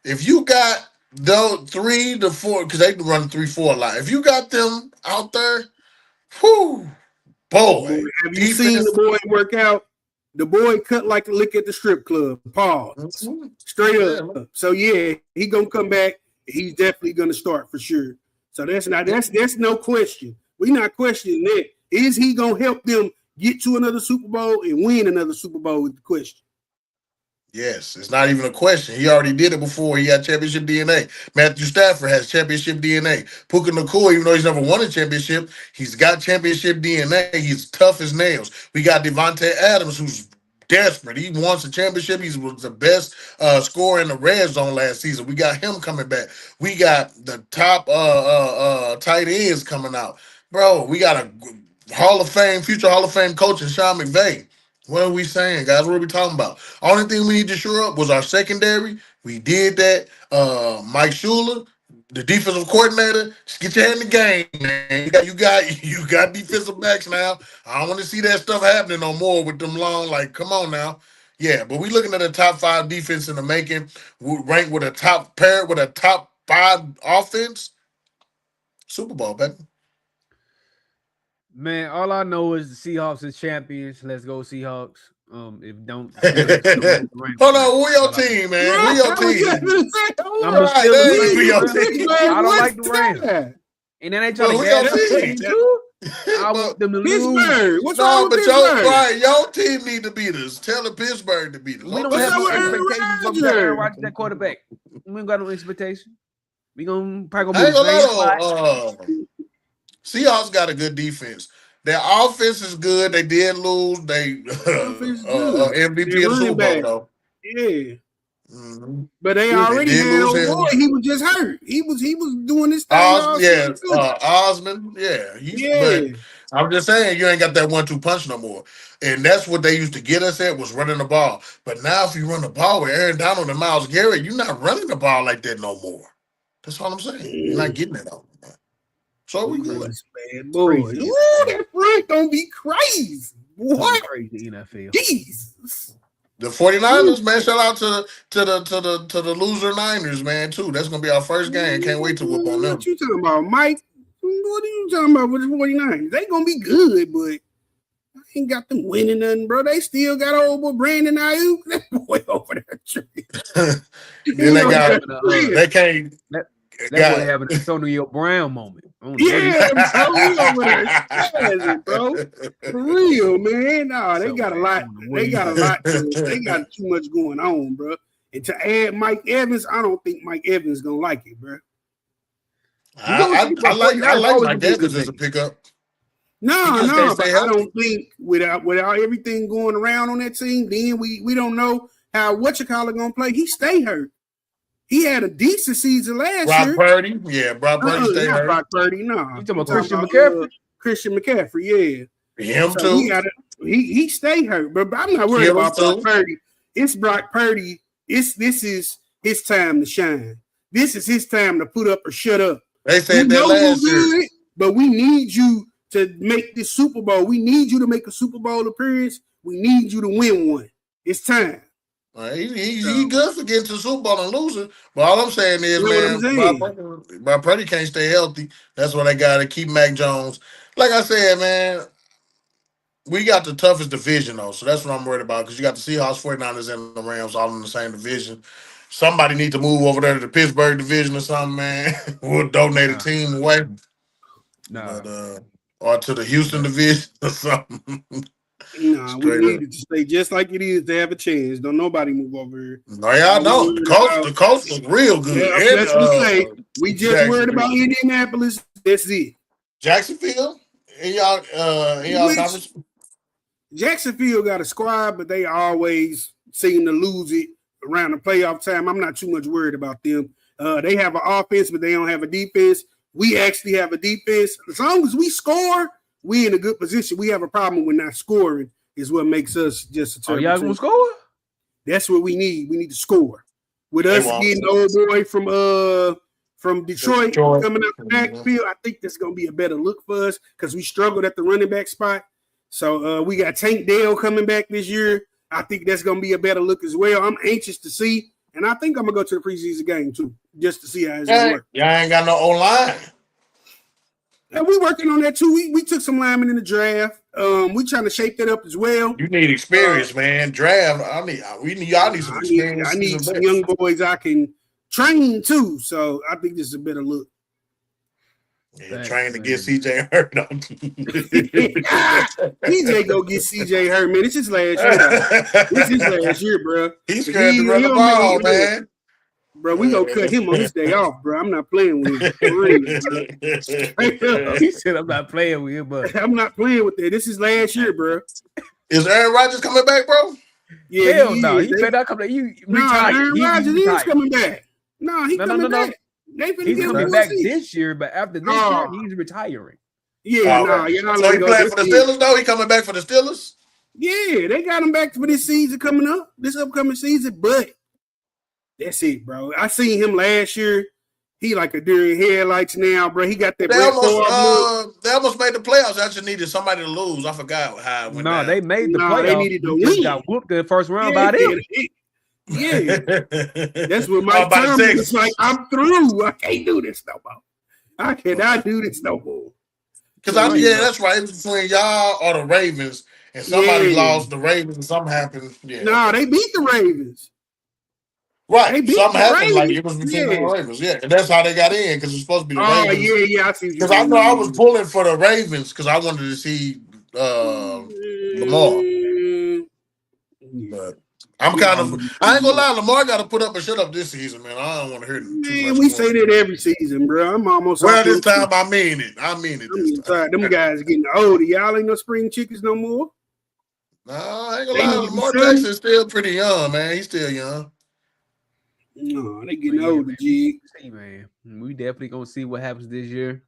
if you got those 3 to 4, because they run 3-4 a lot. If you got them out there, whoo, boy. Have you seen the boy work out? The boy cut like a lick at the strip club. Pause. Straight up. Yeah. So yeah, he gonna come back. He's definitely gonna start for sure. So that's no question. We're not questioning that. Is he gonna help them get to another Super Bowl and win another Super Bowl? Is the question. Yes, it's not even a question. He already did it before. He got championship DNA. Matthew Stafford has championship DNA. Puka Nacua, even though he's never won a championship, he's got championship DNA. He's tough as nails. We got Devontae Adams, who's desperate. He wants a championship. He was the best scorer in the red zone last season. We got him coming back. We got the top tight ends coming out. Bro, we got a future Hall of Fame coach in Sean McVay. What are we saying, guys? What are we talking about? Only thing we need to shore up was our secondary. We did that. Mike Shula, the defensive coordinator, just get your head in the game, man. You got defensive backs now. I don't want to see that stuff happening no more with them long. Like, come on now. Yeah, but we looking at a top 5 defense in the making. We rank with a top 5 offense. Super Bowl, baby. Man, all I know is the Seahawks is champions. Let's go Seahawks. If don't hold on, who your team, man? Who your team? I'm still I don't like the Rams. And then they try to get us. I want them to lose. What's wrong with Pittsburgh? Your team need to beat us. Tell the Pittsburgh to beat us. We don't have no expectations from Aaron Rodgers, that quarterback. We ain't got no expectation. We probably gonna be the same. Seahawks got a good defense. Their offense is good. They did lose. They MVP of the Super Bowl, though. Yeah. Mm-hmm. But they already had a boy. He was just hurt. He was doing this thing. Osmond. Yeah. But I'm just saying, you ain't got that 1-2 punch no more. And that's what they used to get us at, was running the ball. But now if you run the ball with Aaron Donald and Myles Garrett, you're not running the ball like that no more. That's all I'm saying. You're not getting it out. So we good. Boy. Ooh, that front gonna be crazy. What? Crazy NFL. Jesus. The 49ers, man. Shout out to the loser Niners, man, too. That's gonna be our first game. Can't wait to whoop on them. What you talking about, Mike? What are you talking about with the 49ers? They gonna be good, but I ain't got them winning nothing, bro. They still got old boy Brandon Ayuk. That boy over there. Then they can't. That's what having an Antonio Brown moment. Yeah, over there, bro. For real, man. No, they got a lot. They got a lot. They got too much going on, bro. And to add Mike Evans, I don't think Mike Evans gonna like it, bro. I like Mike Evans as a pickup. No, but I don't think without everything going around on that team, then we don't know how whatchamacallit gonna play. He stay hurt. He had a decent season last year. Brock Purdy? Yeah, Brock Purdy stay hurt. Brock Purdy, no. You talking about Christian McCaffrey? Christian McCaffrey, yeah. Him too. He stay hurt, but I'm not worried about Brock Purdy. It's Brock Purdy. This is his time to shine. This is his time to put up or shut up. They said that last year. But we need you to make this Super Bowl. We need you to make a Super Bowl appearance. We need you to win one. It's time. He good for getting to the Super Bowl and losing. But all I'm saying is, man, Brock Purdy can't stay healthy. That's why they got to keep Mac Jones. Like I said, man, we got the toughest division, though. So that's what I'm worried about, because you got the Seahawks, 49ers, and the Rams all in the same division. Somebody need to move over there to the Pittsburgh division or something, man. We'll donate a team away. Or to the Houston division or something. Nah, we need it to stay just like it is to have a chance. Don't nobody move over here. No, y'all don't. The coast is real good. Yeah, that's what we say. We just worried about Indianapolis. That's it. Jacksonville? Y'all conference? Jacksonville got a squad, but they always seem to lose it around the playoff time. I'm not too much worried about them. They have an offense, but they don't have a defense. We actually have a defense. As long as we score, we in a good position. We have a problem with not scoring is what makes us just a terrible y'all gonna score? That's what we need. We need to score. With us getting the old boy from Detroit coming out the backfield, I think that's going to be a better look for us because we struggled at the running back spot. So we got Tank Dell coming back this year. I think that's going to be a better look as well. I'm anxious to see, and I think I'm going to go to the preseason game too, just to see how it's going to work. Y'all ain't got no O-line. And we working on that too. We took some linemen in the draft. We trying to shape that up as well. You need experience, man. Draft. Y'all need some experience. I need some young boys I can train too. So I think this is a better look. Yeah, trying to get CJ hurt. CJ go get CJ hurt, man. It's his last year. This is last year, bro. He's scared to run the ball, man. Bro, we gonna cut him on his day off, bro. I'm not playing with him. He said, "I'm not playing with him, but I'm not playing with that. This is last year, bro." Is Aaron Rodgers coming back, bro? Yeah, hell no. He better not come back. You retired. Aaron Rodgers is coming back. No, he's coming back. He's coming back this year, but after this year, he's retiring. Yeah, so he playing for the Steelers, though? He coming back for the Steelers? Yeah, they got him back for this season coming up, this upcoming season, but that's it, bro. I seen him last year. He like a deer in headlights now, bro. He got that. They almost made the playoffs. They just needed somebody to lose. I forgot how it went down. They made the playoffs. They needed to win. Got whooped in the first round by them. Yeah, that's what Mike Tomlin was like. I'm through. I can't do this no more. I cannot do this no more. Because that's right. It's between y'all or the Ravens, and somebody lost the Ravens, and something happened. Yeah. No, they beat the Ravens. Right, something happened. Like it was between the Ravens. Yeah, and that's how they got in because it's supposed to be the Ravens. Oh yeah, I see. Because I know I was pulling for the Ravens because I wanted to see Lamar. But I'm kind of. I ain't gonna lie. Lamar got to put up or shut up this season, man. I don't want to hear it. Man, we say that every season, bro. I'm almost. Well, this time I mean it. I mean it. This time. Them guys getting older. Y'all ain't no spring chickens no more. No, I ain't gonna lie. Lamar Jackson's still pretty young, man. He's still young. No, they getting older, G. Man, we definitely gonna see what happens this year.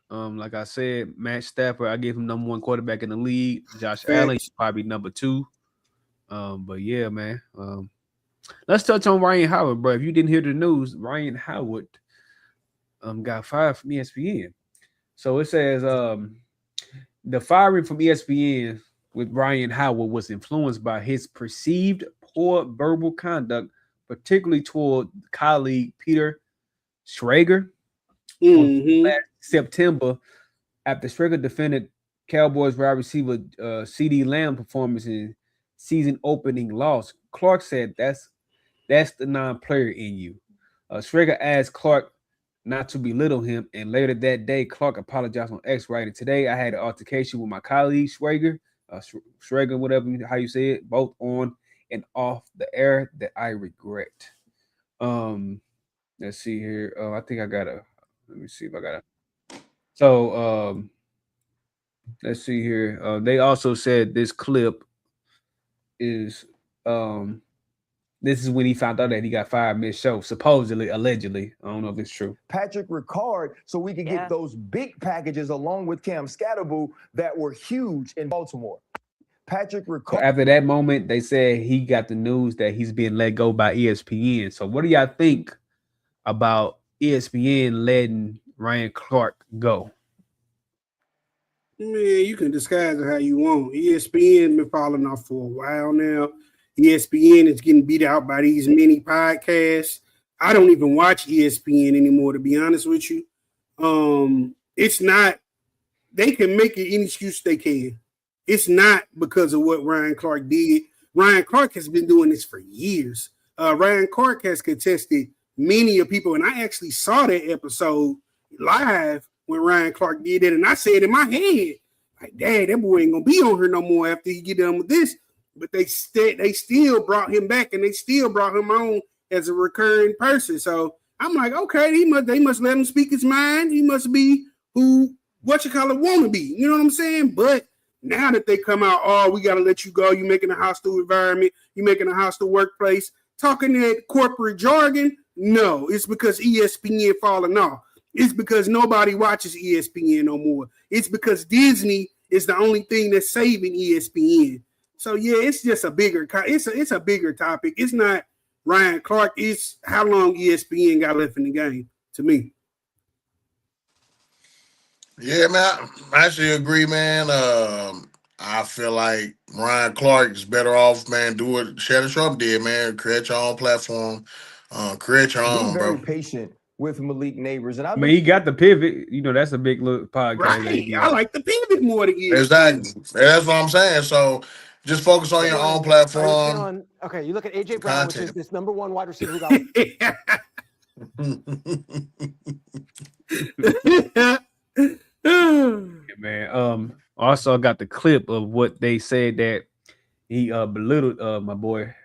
Like I said, Matt Stafford, I gave him number 1 quarterback in the league. Josh Allen, probably number 2. But yeah, man. Let's touch on Ryan Howard, bro. If you didn't hear the news, Ryan Howard got fired from ESPN. So it says the firing from ESPN with Ryan Howard was influenced by his perceived poor verbal conduct, particularly toward colleague Peter Schrager. Last September, after Schrager defended Cowboys wide receiver CeeDee Lamb performance in season opening loss, Clark said that's the non-player in you. Schrager asked Clark not to belittle him, and later that day, Clark apologized on X, writing, "Today I had an altercation with my colleague Schrager, whatever how you say it, both on and off the air that I regret." Let's see here. I think I got let me see if I got So let's see here. They also said this clip is this is when he found out that he got fired mid-show, supposedly, allegedly. I don't know if it's true. Patrick Ricard, so we could get those big packages along with Cam Skattebo that were huge in Baltimore. Patrick Ricard. After that moment, they said he got the news that he's being let go by ESPN. So what do y'all think about ESPN letting Ryan Clark go? Man, you can disguise it how you want. ESPN been falling off for a while now. ESPN is getting beat out by these mini podcasts. I don't even watch ESPN anymore, to be honest with you. It's not, they can make it any excuse they can. It's not because of what Ryan Clark did. Ryan Clark has been doing this for years. Ryan Clark has contested many of people, and I actually saw that episode live when Ryan Clark did it, and I said in my head, like, "Dad, that boy ain't gonna be on here no more after he get done with this." But they still brought him back, and they still brought him on as a recurring person. So I'm like, okay, they must let him speak his mind. He must be who want to be. You know what I'm saying? But now that they come out, oh, we got to let you go. You're making a hostile environment. You're making a hostile workplace. Talking that corporate jargon. No, it's because ESPN falling off. It's because nobody watches ESPN no more. It's because Disney is the only thing that's saving ESPN. So yeah, it's just a bigger. It's a bigger topic. It's not Ryan Clark. It's how long ESPN got left in the game. To me. Yeah, man, I actually agree, man. I feel like Ryan Clark is better off, man. Do what Shannon Sharp did, man. Create your own platform. Create your own, Being very bro. patient with Malik Neighbors, and I mean, he got the pivot. You know, that's a big look podcast. Right. I like the pivot more than ESPN. Exactly. That's what I'm saying. So just focus on your own platform. Okay, you look at AJ Brown, which is this number one wide receiver who got. Man. Also got the clip of what they said that he belittled my boy.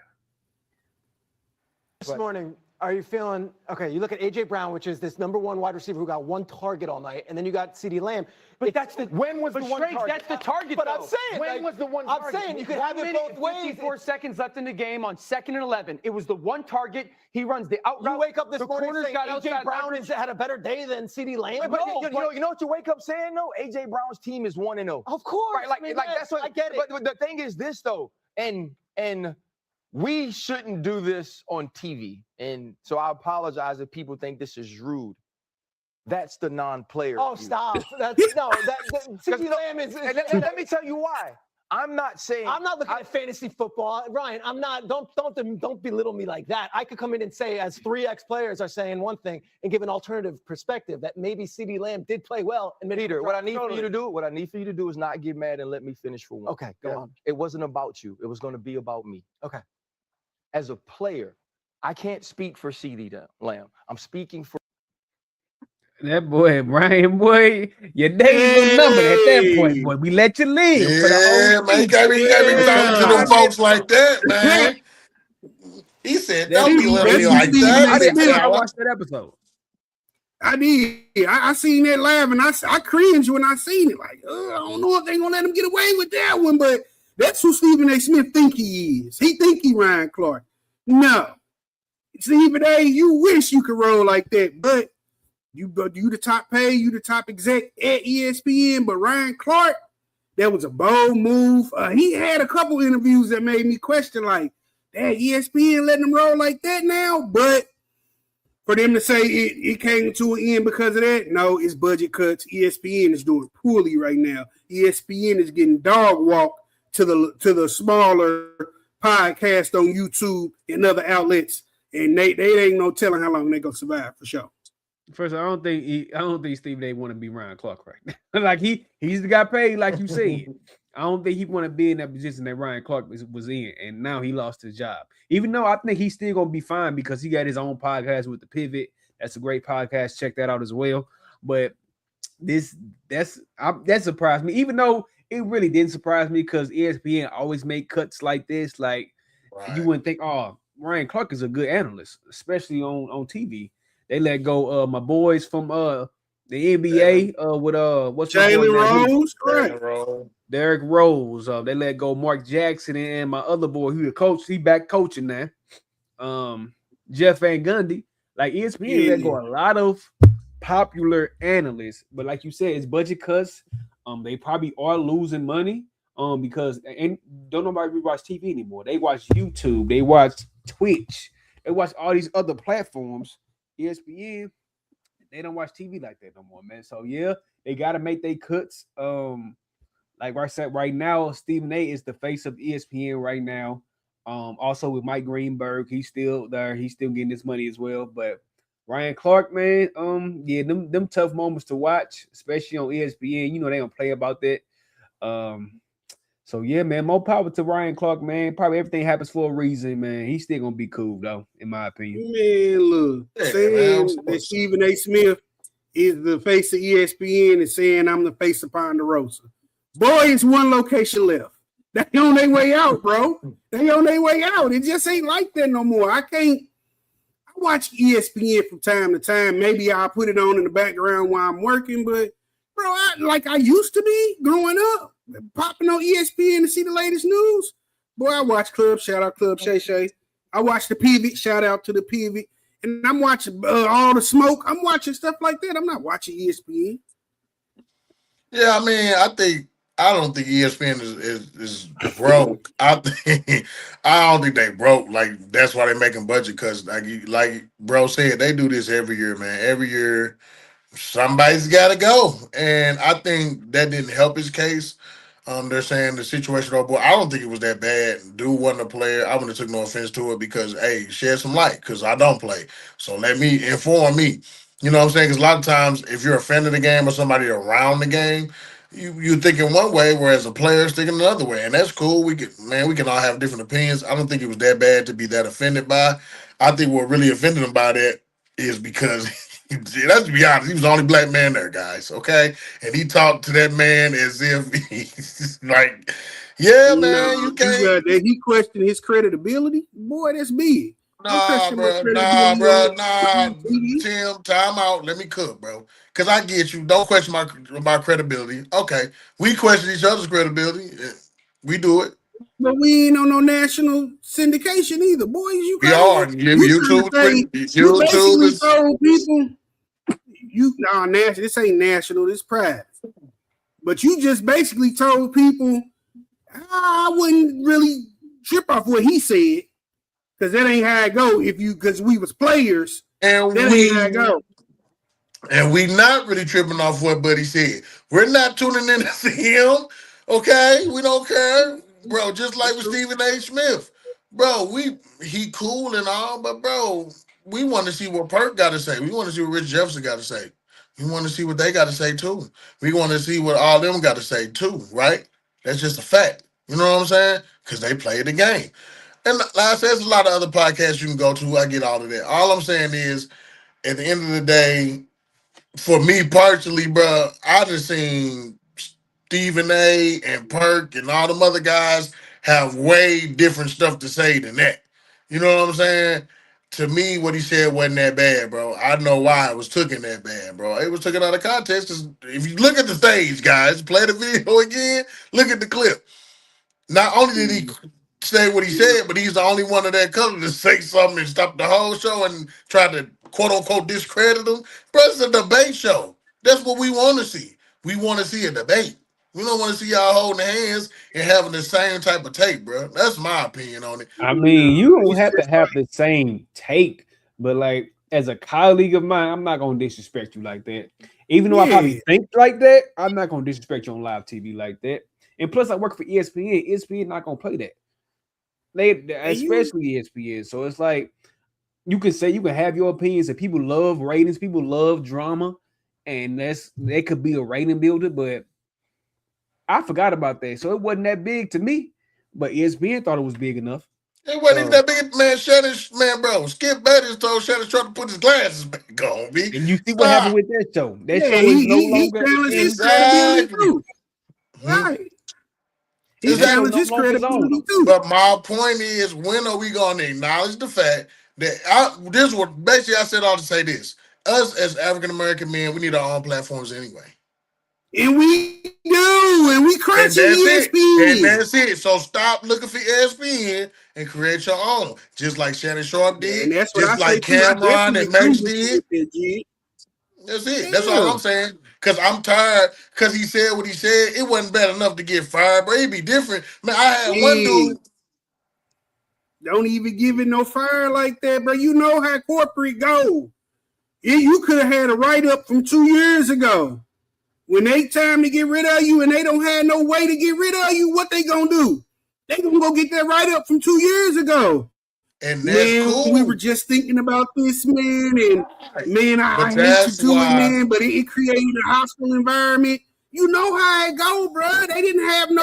This morning, are you feeling okay? You look at AJ Brown, which is this number one wide receiver who got one target all night, and then you got CeeDee Lamb. But that's the when was the one target? That's the target. But though. I'm saying when was the one target? I'm saying you could have it both ways. 54 seconds left in the game on 2nd and 11. It was the one target. He runs the out route. You wake up this morning saying got AJ Brown had a better day than CeeDee Lamb. But you know what you wake up saying though? AJ Brown's team is 1-0. Of course, right? Like that's what I get it. But the thing is this though, and we shouldn't do this on TV. And so I apologize if people think this is rude. That's the non-player. Oh, view. stop. That's CeeDee Lamb is. Let me tell you why. I'm not saying I'm not looking at fantasy football, Ryan. I'm not. Don't belittle me like that. I could come in and say, as 3X players are saying one thing, and give an alternative perspective that maybe CeeDee Lamb did play well. And Peter, what I need for you to do is not get mad and let me finish for one. Okay, go on. It wasn't about you. It was going to be about me. Okay. As a player, I can't speak for CeeDee Lamb. I'm speaking for. That boy, Brian, boy, your days were numbered at that point, boy. We let you live. Yeah, man, you got me talking to them folks like that, man. He said, "Don't be literally like that." I watched that episode. I did. I seen that live, and I cringed when I seen it. Like, I don't know if they gonna let him get away with that one, but that's who Stephen A. Smith think he is. He think he Ryan Clark. No, Stephen A. You wish you could roll like that, but. You the top pay, you the top exec at ESPN, but Ryan Clark, that was a bold move. He had a couple interviews that made me question, like, that ESPN letting him roll like that now, but for them to say it came to an end because of that, no, it's budget cuts. ESPN is doing poorly right now. ESPN is getting dog walked to the smaller podcast on YouTube and other outlets, and they ain't no telling how long they gonna survive for sure. First, I don't think Stephen A. want to be Ryan Clark right now. Like he's the guy paid, like you said. I don't think he want to be in that position that Ryan Clark was in, and now he lost his job. Even though I think he's still gonna be fine because he got his own podcast with the Pivot. That's a great podcast. Check that out as well. But that surprised me, even though it really didn't surprise me because ESPN always make cuts like this. Like you wouldn't think, oh, Ryan Clark is a good analyst, especially on TV. They let go my boys from the NBA with what's Jalen Rose, right? Derrick Rose. They let go Mark Jackson and my other boy who the coach. He back coaching now. Jeff Van Gundy. Like ESPN let go a lot of popular analysts, but like you said, it's budget cuts. They probably are losing money. Because and don't nobody watch TV anymore. They watch YouTube. They watch Twitch. They watch all these other platforms. ESPN, they don't watch TV like that no more, man. So yeah, they gotta make their cuts. Like I said, right now, Stephen A. is the face of ESPN right now. Also with Mike Greenberg, he's still there. He's still getting his money as well. But Ryan Clark, man, yeah, them tough moments to watch, especially on ESPN. You know they don't play about that. So yeah, man, more power to Ryan Clark, man. Probably everything happens for a reason, man. He's still gonna be cool though, in my opinion. Man, look, saying that Stephen A. Smith is the face of ESPN and saying I'm the face of Ponderosa. Boy, it's one location left. They on their way out, bro. They on their way out. It just ain't like that no more. I watch ESPN from time to time. Maybe I'll put it on in the background while I'm working, but bro, I used to be growing up. Popping on ESPN to see the latest news. Boy, I watch Club. Shout out Club Shay Shay. I watch the Pivot. Shout out to the Pivot. and I'm watching all the smoke. I'm watching stuff like that. I'm not watching ESPN. Yeah, I mean, I don't think ESPN is broke. I don't think they broke. Like that's why they're making budget because like bro said, they do this every year, man. Every year somebody's got to go, and I think that didn't help his case. They're saying the situation over. I don't think it was that bad. Dude wasn't a player. I wouldn't have took no offense to it because, hey, shed some light because I don't play. So let me inform me. You know what I'm saying? Because a lot of times, if you're a fan of the game or somebody around the game, you thinking one way, whereas a player's thinking another way, and that's cool. We can all have different opinions. I don't think it was that bad to be that offended by. I think what really offended him by that is because. Let's be honest, he was the only black man there, guys. Okay, and he talked to that man as if he's like, "Yeah, man, you can't." He questioned his credibility. Boy, that's big. Nah, bro. Tim, time out. Let me cook, bro. Because I get you. Don't question my credibility. Okay, we question each other's credibility. We do it. But we ain't on no national syndication either, boys. You we are. YouTube basically told people. National. This ain't national. This private. But you just basically told people I wouldn't really trip off what he said because that ain't how it go. Because we was players, and that ain't how it go. And we not really tripping off what Buddy said. We're not tuning in to see him. Okay, we don't care, bro. Just like with Stephen A. Smith, bro. He cool and all, but bro. We want to see what Perk got to say. We want to see what Rich Jefferson got to say. We want to see what they got to say too. We want to see what all them got to say too, right? That's just a fact. You know what I'm saying? Because they played the game. And like I said, there's a lot of other podcasts you can go to. I get all of that. All I'm saying is, at the end of the day, for me personally, bro, I just seen Stephen A. and Perk and all them other guys have way different stuff to say than that. You know what I'm saying? To me, what he said wasn't that bad, bro. I know why it was taken that bad, bro. It was taken out of context. Because if you look at the stage, guys, play the video again, look at the clip. Not only did he say what he said, but he's the only one of that color to say something and stop the whole show and try to quote unquote discredit him. Bro, it's a debate show. That's what we want to see. We want to see a debate. We don't want to see y'all holding hands and having the same type of take, bro. That's my opinion on it. I mean, you don't have to have the same take, but like as a colleague of mine, I'm not gonna disrespect you like that. Even though I probably think like that, I'm not gonna disrespect you on live TV like that. And plus, I work for ESPN. ESPN not gonna play that. Especially ESPN. So it's like you can have your opinions, and people love ratings, people love drama, and they could be a rating builder, but I forgot about that. So it wasn't that big to me, but ESPN thought it was big enough. It wasn't even that big, man. Bro. Skip Bayless told Shannon trying to put his glasses back on, B. And you see what happened with that show. That show is no longer exactly. Right. He challenged his credibility too. But my point is, when are we going to acknowledge the fact that this was basically I said all to say this: us as African American men, we need our own platforms anyway. And we do, and we crush ESPN. And that's it. So stop looking for ESPN and create your own. Just like Shannon Sharp did. And that's just like Cameron and Max did. That's it. Yeah. That's all I'm saying. Because I'm tired. Because he said what he said. It wasn't bad enough to get fired, but it'd be different. Man, I had one dude. Don't even give it no fire like that, bro. You know how corporate go. You could have had a write-up from 2 years ago. When they time to get rid of you and they don't have no way to get rid of you, what they gonna do? They gonna go get that write-up from 2 years ago. And that's cool. We were just thinking about this, man, and man, I hate to do it, man, but it created a hostile environment. You know how it go, bro. They didn't have no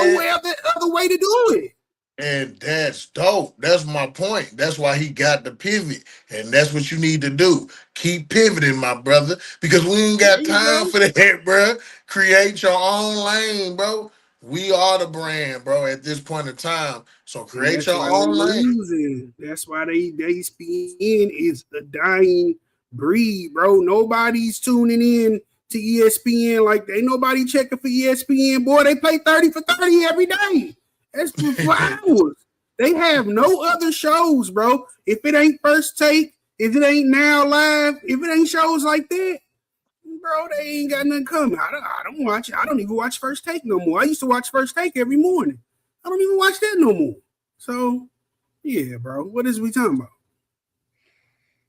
other way to do it. And that's dope. That's my point. That's why he got the pivot. And that's what you need to do. Keep pivoting, my brother, because we ain't got time for that, bro. Create your own lane, bro. We are the brand, bro, at this point in time. So create your own lane. That's why ESPN is a dying breed, bro. Nobody's tuning in to ESPN like ain't nobody checking for ESPN. Boy, they play 30 for 30 every day. That's for 4 hours. They have no other shows, bro. If it ain't First Take, if it ain't now live, if it ain't shows like that, bro, they ain't got nothing coming. I don't watch it. I don't even watch First Take no more. I used to watch First Take every morning. I don't even watch that no more. So, yeah, bro. What is we talking about?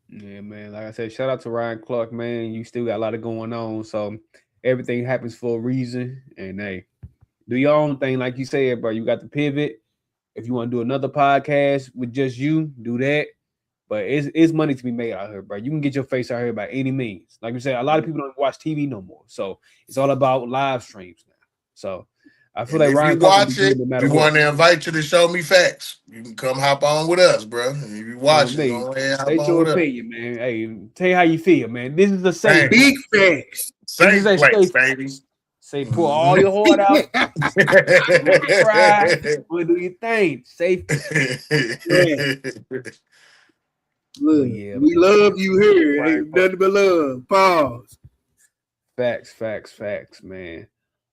Yeah, man. Like I said, shout out to Ryan Clark, man. You still got a lot of going on. So everything happens for a reason. And hey, do your own thing, like you said, bro. You got the pivot. If you want to do another podcast with just you, do that. But it's money to be made out here, bro. You can get your face out here by any means. Like you said, a lot of people don't watch TV no more. So it's all about live streams now. So I feel like if Ryan you watch it, no we want to invite you to show me facts. You can come hop on with us, bro. And if you watch it, go ahead, hop state on your with opinion, man. Hey, tell you how you feel, man. This is a safe big facts. Safe place, baby. Say, pull all your heart out. Cry. What do you think? Safe. Yeah. Look, yeah, we love you here. Ain't nothing but love. Pause. Facts, man.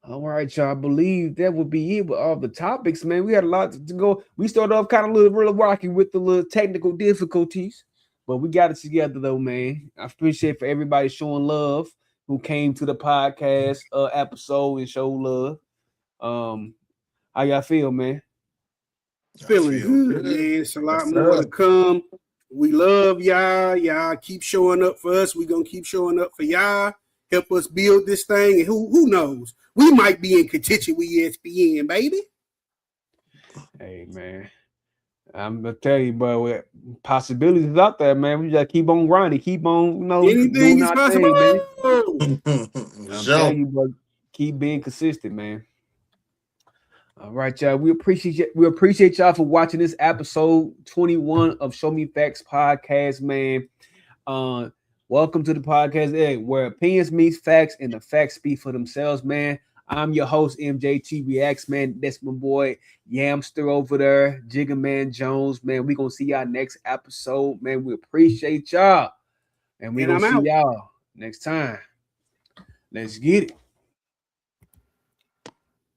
All right, y'all. I believe that would be it with all the topics, man. We had a lot to go. We started off kind of really rocky with the little technical difficulties, but we got it together though, man. I appreciate for everybody showing love who came to the podcast episode and showed love. How y'all feel, man? Feeling good, man. It's a lot more to come. We love y'all. Y'all keep showing up for us. We're gonna keep showing up for y'all. Help us build this thing. And who knows? We might be in contention with ESPN, baby. Hey, man. I'm gonna tell you, bro, possibilities out there, man. We just keep on grinding, keep on, anything is possible, thing, man. I'm telling you, bro, keep being consistent, man. All right, y'all. We appreciate y'all for watching this episode 21 of Show Me Facts podcast, man. Welcome to the podcast, where opinions meets facts and the facts speak for themselves, man. I'm your host, MJT Reacts, man. That's my boy Yamster over there, Jigga Man Jones, man. We gonna see y'all next episode, man. We appreciate y'all, and we gonna see y'all next time. Let's get it.